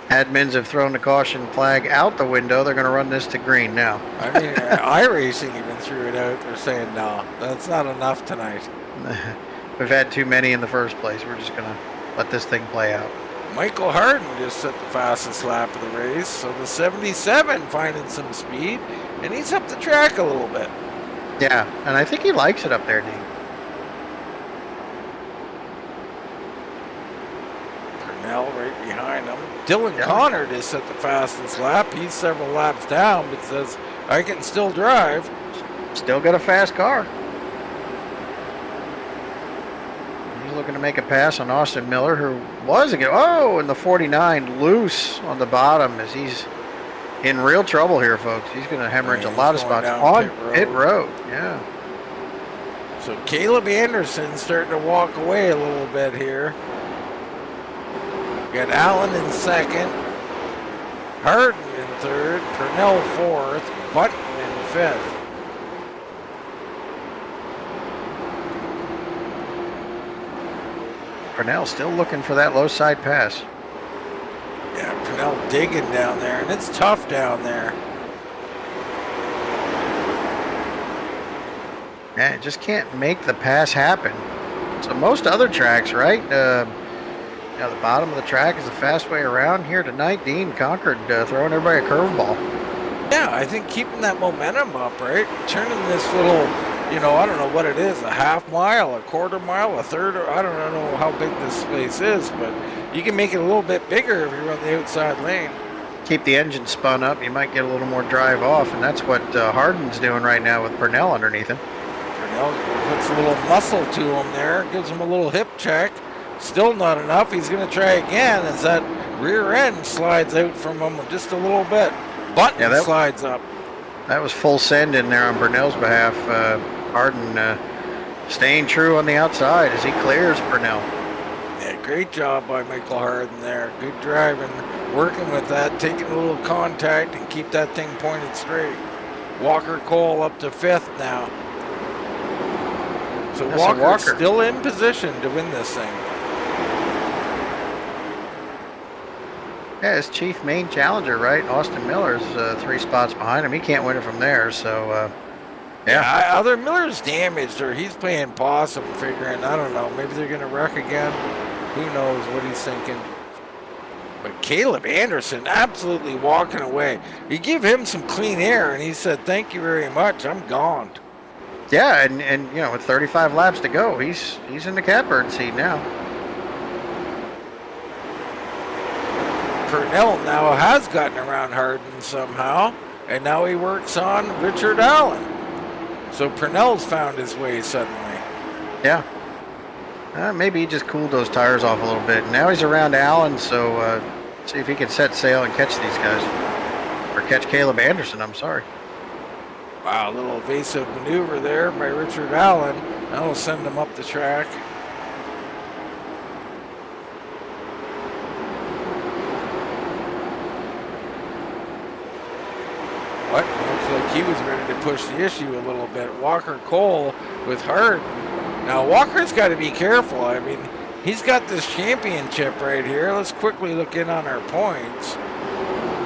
Admins have thrown the caution flag out the window. They're going to run this to green now. I mean, iRacing even threw it out. They're saying, no, that's not enough tonight. We've had too many in the first place. We're just going to let this thing play out. Michael Harden just set the fastest lap of the race. So the 77 finding some speed, and he's up the track a little bit. Yeah, and I think he likes it up there, Dean. Purnell right behind him. Dylan Connor just set the fastest lap. He's several laps down, but says, I can still drive. Still got a fast car. He's looking to make a pass on Austin Miller, who was again. Oh, and the 49 loose on the bottom as he's in real trouble here, folks. He's going to hemorrhage a lot of spots on pit road. Yeah. So Caleb Anderson starting to walk away a little bit here. Got Allen in second, Harden in third, Purnell fourth, Button in fifth. Purnell still looking for that low side pass. Yeah, Purnell digging down there, and it's tough down there. Yeah, it just can't make the pass happen. So most other tracks, right? The bottom of the track is the fast way around. Here tonight, Dean, Concord throwing everybody a curveball. Yeah, I think keeping that momentum up, right? Turning this little, I don't know what it is, a half mile, a quarter mile, a third, or I don't know how big this place is, but you can make it a little bit bigger if you run the outside lane. Keep the engine spun up, you might get a little more drive off, and that's what Harden's doing right now with Purnell underneath him. Purnell puts a little muscle to him there, gives him a little hip check. Still not enough. He's going to try again as that rear end slides out from him just a little bit. Button slides up. That was full send in there on Purnell's behalf. Harden staying true on the outside as he clears Purnell. Yeah, great job by Michael Harden there. Good driving, working with that, taking a little contact and keep that thing pointed straight. Walker Cole up to fifth now. So Walker's still in position to win this thing. Yeah, his chief main challenger, right? Austin Miller's 3 spots behind him. He can't win it from there, so yeah. Either Miller's damaged or he's playing possum, figuring, I don't know, maybe they're going to wreck again. Who knows what he's thinking. But Caleb Anderson absolutely walking away. You give him some clean air, and he said, thank you very much, I'm gone. Yeah, and with 35 laps to go, he's in the catbird seat now. Purnell now has gotten around Harden somehow, and now he works on Richard Allen. So Purnell's found his way suddenly. Yeah. Maybe he just cooled those tires off a little bit. Now he's around Allen, so see if he can set sail and catch these guys. Or catch Caleb Anderson, I'm sorry. Wow, a little evasive maneuver there by Richard Allen. That'll send him up the track. What? Looks like he was ready to push the issue a little bit. Walker Cole with Hart. Now Walker's got to be careful. I mean, he's got this championship right here. Let's quickly look in on our points.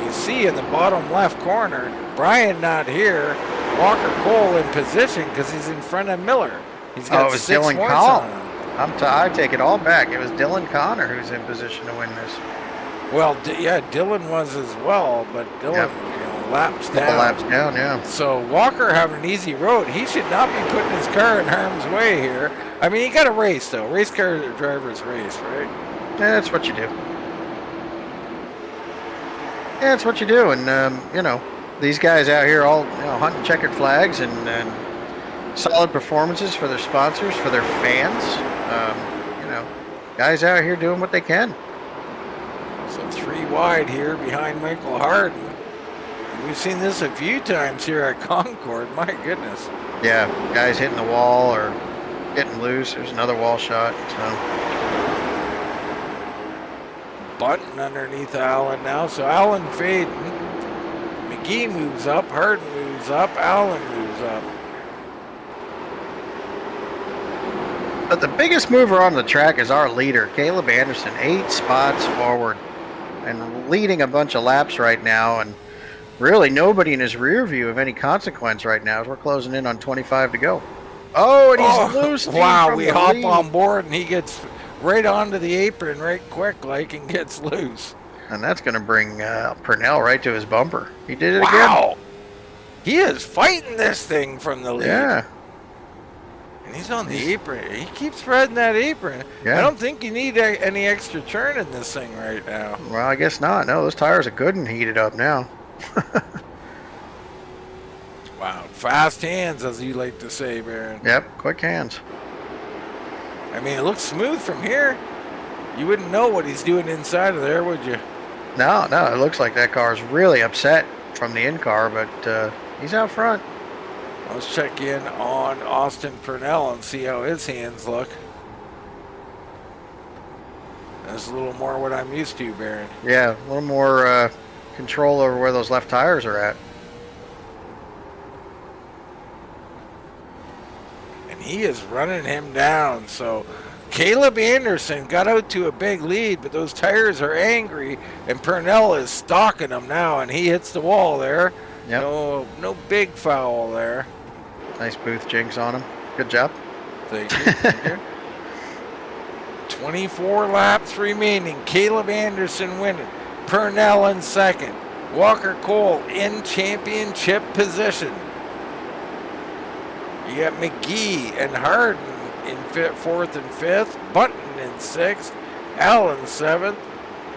You see in the bottom left corner, Brian not here. Walker Cole in position because he's in front of Miller. He's got it was 6 Dylan points Connor. on him. I take it all back. It was Dylan Connor who's in position to win this. Well, yeah, Dylan was as well, but Dylan, laps Couple down. laps down, yeah. So Walker having an easy road. He should not be putting his car in harm's way here. I mean, he got a race though. Race car drivers race, right? Yeah, that's what you do. Yeah, that's what you do. And, you know, these guys out here all hunting checkered flags and solid performances for their sponsors, for their fans. You know, guys out here doing what they can. So 3 wide here behind Michael Harden. We've seen this a few times here at Concord. My goodness. Yeah, guys hitting the wall or getting loose. There's another wall shot. So. Button underneath Allen now. So Allen fading. McGee moves up. Harden moves up. Allen moves up. But the biggest mover on the track is our leader, Caleb Anderson, 8 spots forward and leading a bunch of laps right now. And really nobody in his rear view of any consequence right now as we're closing in on 25 to go. Oh, and he's loose. Wow, we hop on board and he gets right onto the apron right quick like and gets loose. And that's going to bring Purnell right to his bumper. He did it Wow. again. He is fighting this thing from the lead. Yeah. And he's on the apron. He keeps spreading that apron. Yeah. I don't think you need any extra turn in this thing right now. Well, I guess not. No, those tires are good and heated up now. Wow. Fast hands, as you like to say, Baron. Yep, quick hands. I mean, it looks smooth from here. You wouldn't know what he's doing inside of there, would you? No, it looks like that car's really upset from the in-car, but he's out front. Let's check in on Austin Purnell and see how his hands look. That's a little more what I'm used to, Baron. Yeah, a little more control over where those left tires are at. And he is running him down. So Caleb Anderson got out to a big lead, but those tires are angry, and Purnell is stalking him now, and he hits the wall there. Yep. No big foul there. Nice booth jinx on him. Good job. Thank you. Thank you. 24 laps remaining. Caleb Anderson winning. Purnell in second. Walker Cole in championship position. You got McGee and Harden in fourth and fifth. Button in sixth. Allen seventh.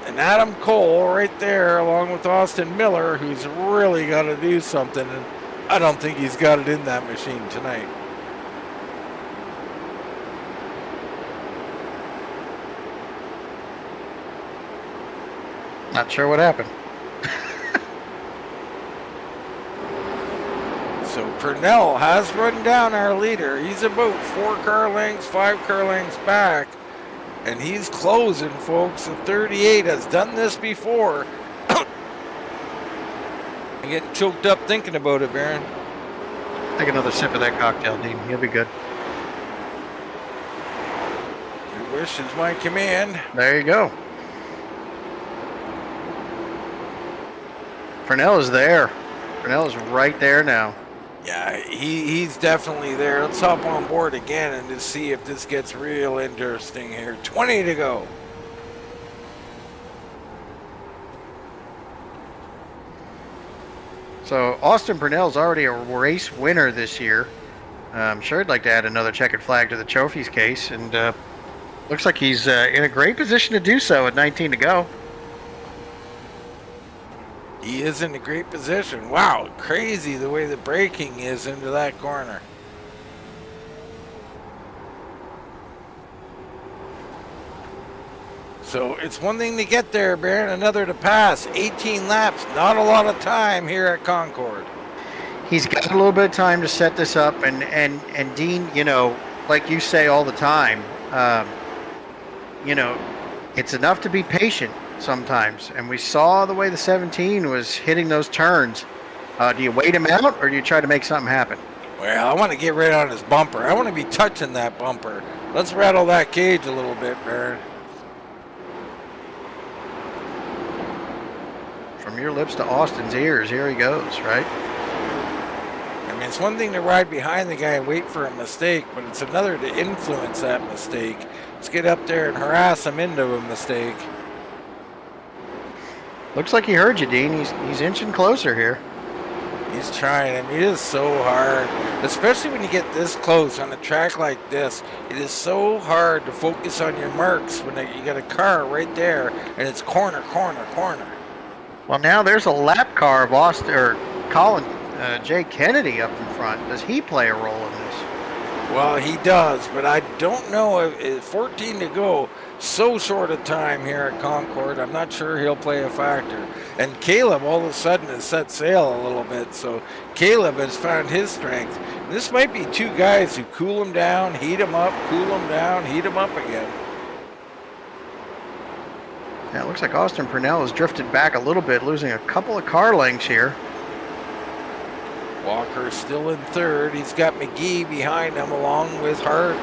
And Adam Cole right there along with Austin Miller, who's really got to do something. And I don't think he's got it in that machine tonight. Not sure what happened. So Purnell has run down our leader. He's about 4 car lengths, 5 car lengths back. And he's closing, folks. The 38 has done this before. I'm getting choked up thinking about it, Baron. Take another sip of that cocktail, Dean. You'll be good. Your wish is my command. There you go. Purnell is there. Purnell is right there now. Yeah, he's definitely there. Let's hop on board again and just see if this gets real interesting here. 20 to go. So Austin Purnell's already a race winner this year. I'm sure he'd like to add another checkered flag to the trophies case, and looks like he's in a great position to do so at 19 to go. He is in a great position. Wow, crazy the way the braking is into that corner. So it's one thing to get there, Baron, another to pass. 18 laps, not a lot of time here at Concord. He's got a little bit of time to set this up, and Dean, you know, like you say all the time, you know, it's enough to be patient sometimes. And we saw the way the 17 was hitting those turns. Do you wait him out, or do you try to make something happen? Well, I want to get right on his bumper. I want to be touching that bumper. Let's rattle that cage a little bit, Baron. From your lips to Austin's ears, here he goes, right? I mean, it's one thing to ride behind the guy and wait for a mistake, but it's another to influence that mistake. Let's get up there and harass him into a mistake. Looks like he heard you, Dean. He's inching closer here. He's trying. I mean, it is so hard, especially when you get this close on a track like this. It is so hard to focus on your marks when you got a car right there and it's corner, corner, corner. Well, now there's a lap car of Austin or Colin J. Kennedy up in front. Does he play a role in this? Well, he does, but I don't know if 14 to go, so short a time here at Concord. I'm not sure he'll play a factor. And Caleb all of a sudden has set sail a little bit, so Caleb has found his strength. This might be two guys who cool him down, heat him up, cool him down, heat him up again. Yeah, it looks like Austin Purnell has drifted back a little bit, losing a couple of car lengths here. Walker still in third. He's got McGee behind him along with Hart.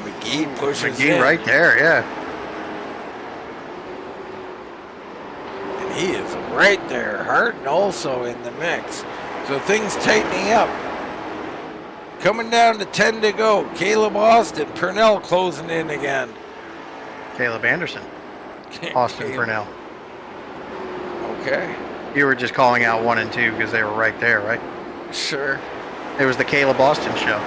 McGee pushes McGee in. right there, yeah. And he is right there. Harden also in the mix. So things tightening up. Coming down to 10 to go. Caleb Austin. Purnell closing in again. Caleb Anderson. Austin Purnell. Okay. You were just calling out 1 and 2 because they were right there, right? Sure. It was the Caleb Austin show.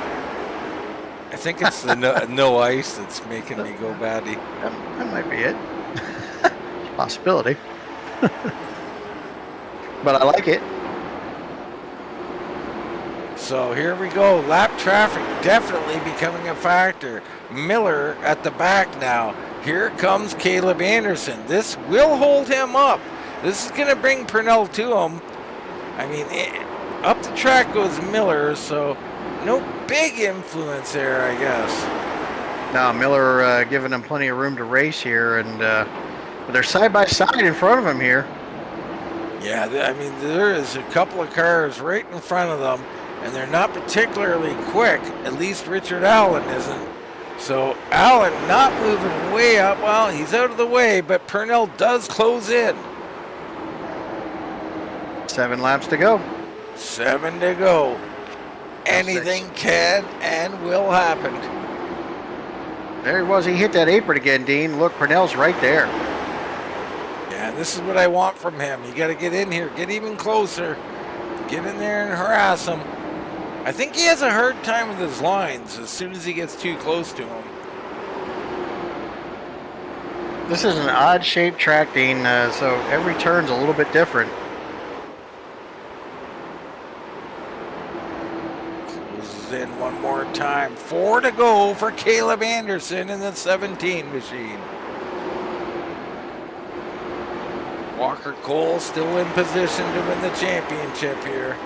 I think it's the no ice that's making me go batty. That might be it. Possibility. But I like it. So here we go. Lap traffic definitely becoming a factor. Miller at the back now. Here comes Caleb Anderson. This will hold him up. This is going to bring Purnell to him. I mean, up the track goes Miller, so no big influence there, I guess. Now Miller giving them plenty of room to race here, and they're side by side in front of him here. Yeah, I mean, there is a couple of cars right in front of them, and they're not particularly quick. At least Richard Allen isn't. So Allen not moving way up. Well, he's out of the way, but Purnell does close in. 7 laps to go. 7 to go. Anything can and will happen. There he was. He hit that apron again, Dean. Look, Purnell's right there. Yeah, this is what I want from him. You got to get in here, get even closer, get in there and harass him. I think he has a hard time with his lines as soon as he gets too close to him. This is an odd-shaped track, Dean, so every turn's a little bit different. Closes in one more time. 4 to go for Caleb Anderson in the 17 machine. Walker Cole still in position to win the championship here.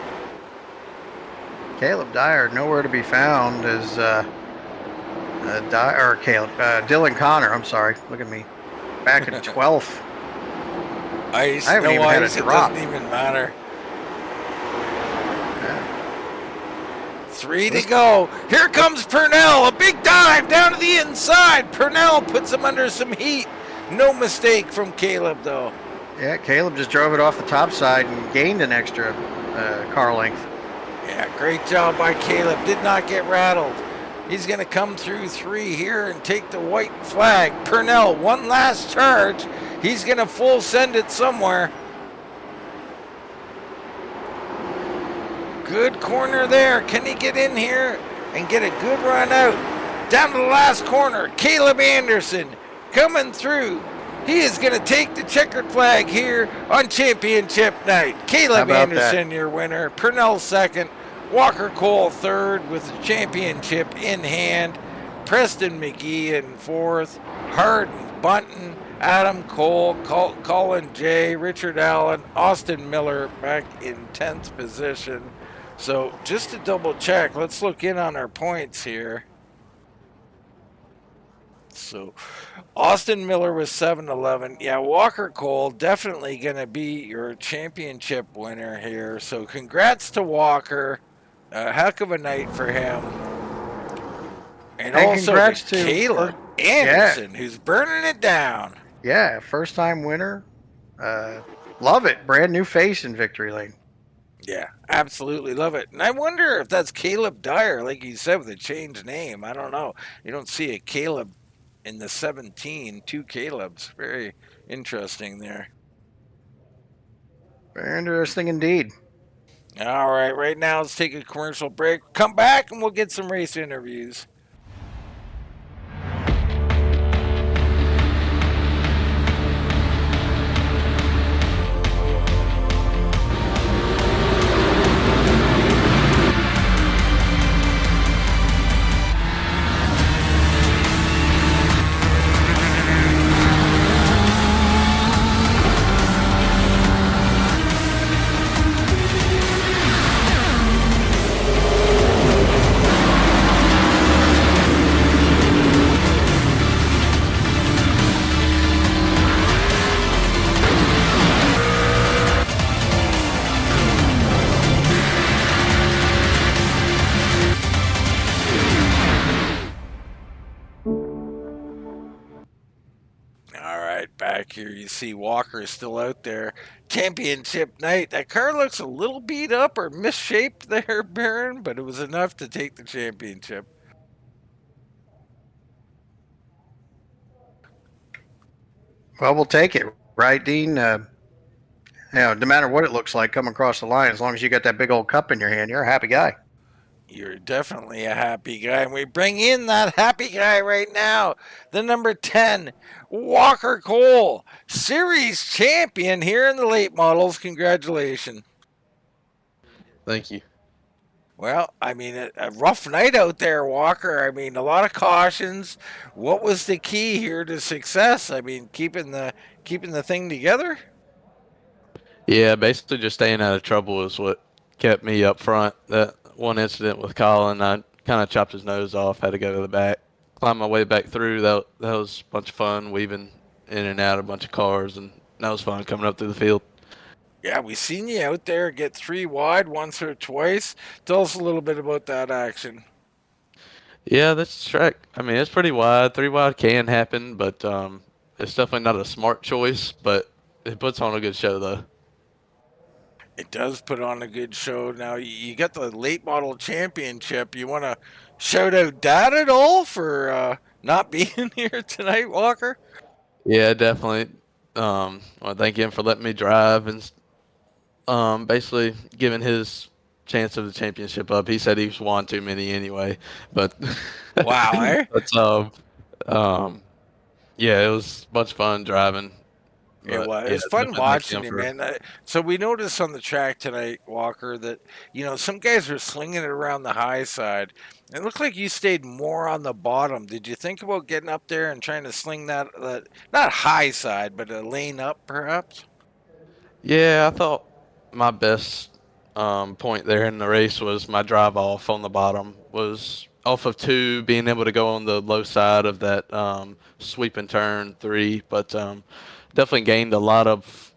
Caleb Dyer nowhere to be found as Dylan Connor. I'm sorry, look at me. Back in 12th. Ice, I haven't no even had a ice, it drop. doesn't even matter. Yeah. 3 to go. Here comes Purnell. A big dive down to the inside. Purnell puts him under some heat. No mistake from Caleb, though. Yeah, Caleb just drove it off the top side and gained an extra car length. Yeah, great job by Caleb. Did not get rattled. He's going to come through 3 here and take the white flag. Purnell, one last charge. He's going to full send it somewhere. Good corner there. Can he get in here and get a good run out? Down to the last corner. Caleb Anderson coming through. He is going to take the checkered flag here on championship night. Caleb Anderson, your winner. Purnell second. Walker Cole third with the championship in hand. Preston McGee in fourth. Harden, Bunton, Adam Cole, Colin J, Richard Allen, Austin Miller back in 10th position. So just to double check, let's look in on our points here. So Austin Miller was 7-11. Yeah, Walker Cole definitely going to be your championship winner here. So congrats to Walker. A heck of a night for him. And also congrats to to Caleb Anderson, who's burning it down. Yeah, first time winner. Love it. Brand new face in Victory Lane. Yeah, absolutely love it. And I wonder if that's Caleb Dyer, like you said, with a changed name. I don't know. You don't see a Caleb in the 17, two Calebs. Very interesting there. Very interesting indeed. All right, right now let's take a commercial break. Come back and we'll get some race interviews. All right, back here you see Walker is still out there. Championship night. That car looks a little beat up or misshaped there, Baron, but it was enough to take the championship. Well, we'll take it, right, Dean? No matter what it looks like coming across the line, as long as you got that big old cup in your hand, you're a happy guy. You're definitely a happy guy, and we bring in that happy guy right now. The number 10, Walker Cole, series champion here in the late models. Congratulations. Thank you. Well, I mean, a rough night out there, Walker. I mean, a lot of cautions. What was the key here to success? I mean, keeping the thing together. Yeah, basically just staying out of trouble is what kept me up front. That one incident with Colin, I kind of chopped his nose off, had to go to the back, climb my way back through. That was a bunch of fun, weaving in and out a bunch of cars, and that was fun coming up through the field. Yeah, we seen you out there get 3 wide once or twice. Tell us a little bit about that action. Yeah, this track, I mean, it's pretty wide. 3 wide can happen, but it's definitely not a smart choice, but it puts on a good show, though. It does put on a good show. Now, you got the late model championship. You want to shout out Dad at all for not being here tonight, Walker? Yeah, definitely. I thank him for letting me drive and basically giving his chance of the championship up. He said he was won too many anyway, but Wow, eh? but yeah, it was a bunch of fun driving. It But, was. yeah, It's fun definitely thank watching him you, for- man. So we noticed on the track tonight, Walker, that some guys were slinging it around the high side. It looked like you stayed more on the bottom. Did you think about getting up there and trying to sling that not high side, but a lane up, perhaps? Yeah, I thought my best point there in the race was my drive off on the bottom was off of 2, being able to go on the low side of that sweep and turn 3, but definitely gained a lot of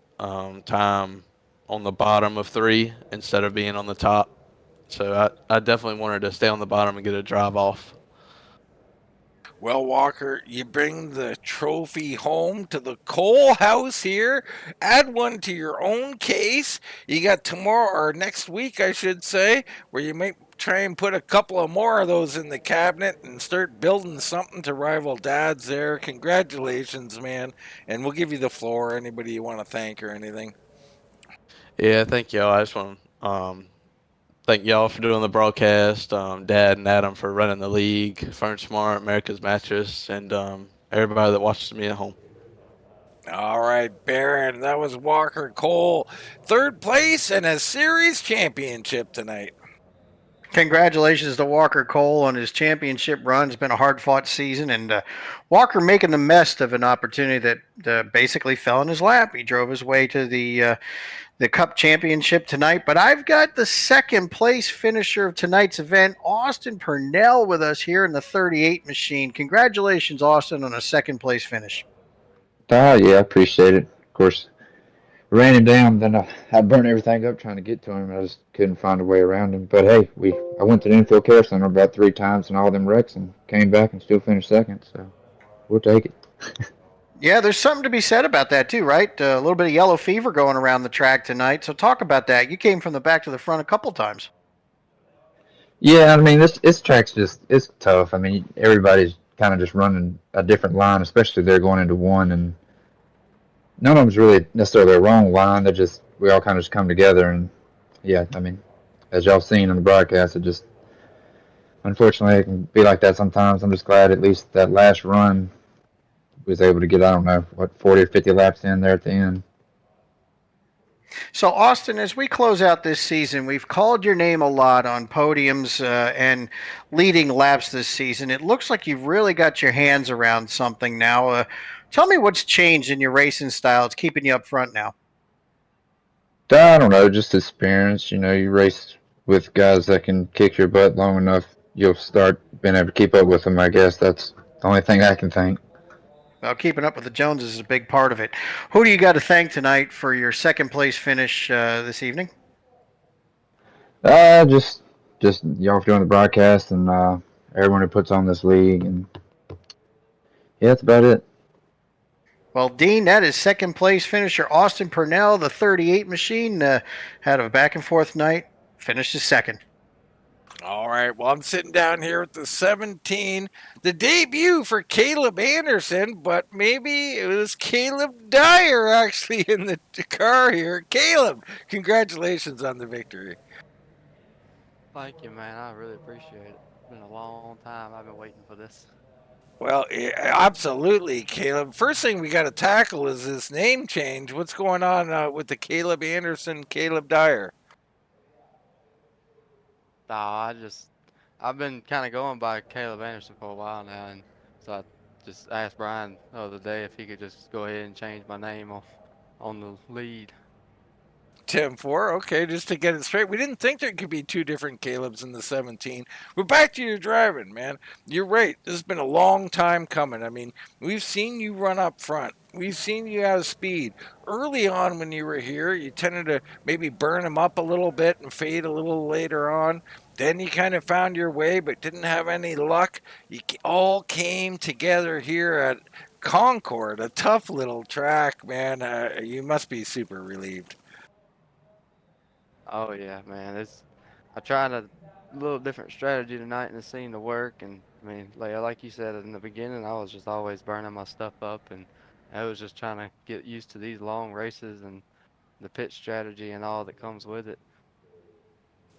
time on the bottom of 3 instead of being on the top. So I definitely wanted to stay on the bottom and get a drive off. Well, Walker, you bring the trophy home to the Cole house here. Add one to your own case. You got tomorrow, or next week, I should say, where you might try and put a couple of more of those in the cabinet and start building something to rival Dad's there. Congratulations, man. And we'll give you the floor. Anybody you want to thank or anything. Yeah, thank y'all. I just want to thank y'all for doing the broadcast, Dad and Adam for running the league, Furniture Smart, America's Mattress, and everybody that watches me at home. All right, Baron, that was Walker Cole. 3rd place and a series championship tonight. Congratulations to Walker Cole on his championship run. It's been a hard-fought season, and Walker making the best of an opportunity that basically fell in his lap. He drove his way to the Cup Championship tonight, but I've got the 2nd place finisher of tonight's event, Austin Purnell, with us here in the 38 machine. Congratulations, Austin, on a 2nd place finish. Yeah, I appreciate it. Of course, ran him down, then I burned everything up trying to get to him. I just couldn't find a way around him. But hey, I went to the infield care center about 3 times in all them wrecks and came back and still finished 2nd. So we'll take it. Yeah, there's something to be said about that too, right? A little bit of yellow fever going around the track tonight. So talk about that. You came from the back to the front a couple times. Yeah, I mean this track's just it's tough. I mean everybody's kind of just running a different line, especially they're going into one, and none of them's really necessarily a wrong line. They're just we all kind of just come together, and yeah, I mean as y'all seen on the broadcast, it just unfortunately it can be like that sometimes. I'm just glad at least that last run was able to get I don't know what 40 or 50 laps in there at the end. So, Austin, as we close out this season, we've called your name a lot on podiums and leading laps this season. It looks like you've really got your hands around something now. Tell me what's changed in your racing style. It's keeping you up front now. I don't know, just experience. You know, you race with guys that can kick your butt long enough, you'll start being able to keep up with them. I guess that's the only thing I can think. Well, keeping up with the Joneses is a big part of it. Who do you got to thank tonight for your second place finish this evening? Just y'all for doing the broadcast and everyone who puts on this league, and yeah, that's about it. Well, Dean, that is second place finisher Austin Purnell, the 38 machine. Had a back and forth night, finished his second. All right, well, I'm sitting down here with the 17, the debut for Caleb Anderson, but maybe it was Caleb Dyer actually in the car here. Caleb, congratulations on the victory. Thank you, man. I really appreciate it. It's been a long time. I've been waiting for this. Well, absolutely, Caleb. First thing we got to tackle is this name change. What's going on with the Caleb Anderson, Caleb Dyer? I've been kind of going by Caleb Anderson for a while now, and so I just asked Brian the other day if he could just go ahead and change my name on the lead. 10-4, okay, just to get it straight. We didn't think there could be two different Calebs in the 17. But back to your driving, man. You're right. This has been a long time coming. I mean, we've seen you run up front. We've seen you have speed. Early on when you were here, you tended to maybe burn them up a little bit and fade a little later on. Then you kind of found your way but didn't have any luck. You all came together here at Concord, a tough little track, man. You must be super relieved. Oh yeah, man. I tried a little different strategy tonight and it seemed to work. And I mean, like you said in the beginning, I was just always burning my stuff up, and I was just trying to get used to these long races and the pit strategy and all that comes with it.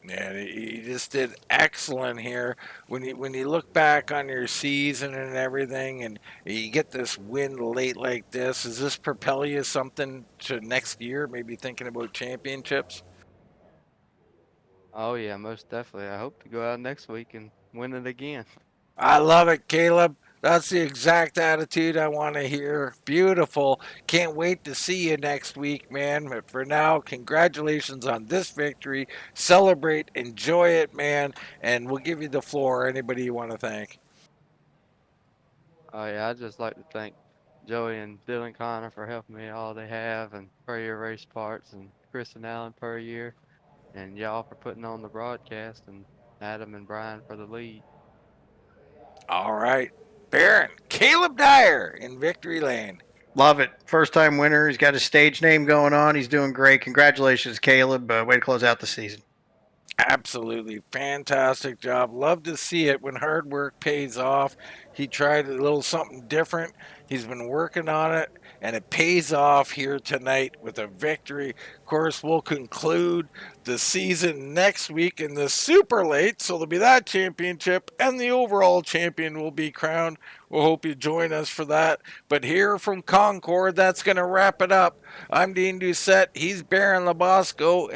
Yeah, you just did excellent here. When you look back on your season and everything, and you get this win late like this, does this propel you something to next year? Maybe thinking about championships. Oh yeah, most definitely. I hope to go out next week and win it again. I love it, Caleb. That's the exact attitude I want to hear. Beautiful. Can't wait to see you next week, man. But for now, congratulations on this victory. Celebrate, enjoy it, man. And we'll give you the floor. Anybody you want to thank? Oh yeah, I'd just like to thank Joey and Dylan Connor for helping me all they have, and Puryear Race Parts, and Chris and Alan Puryear, and y'all for putting on the broadcast, and Adam and Brian for the lead. All right. Baron, Caleb Dyer in Victory Lane. Love it. First time winner. He's got his stage name going on. He's doing great. Congratulations, Caleb. Way to close out the season. Absolutely fantastic job. Love to see it when hard work pays off. He tried a little something different. He's been working on it, and it pays off here tonight with a victory. Of course, we'll conclude the season next week in the super late, so there'll be that championship, and the overall champion will be crowned. We'll hope you join us for that. But here from Concord, that's going to wrap it up. I'm Dean Doucette. He's Baron Labosco. And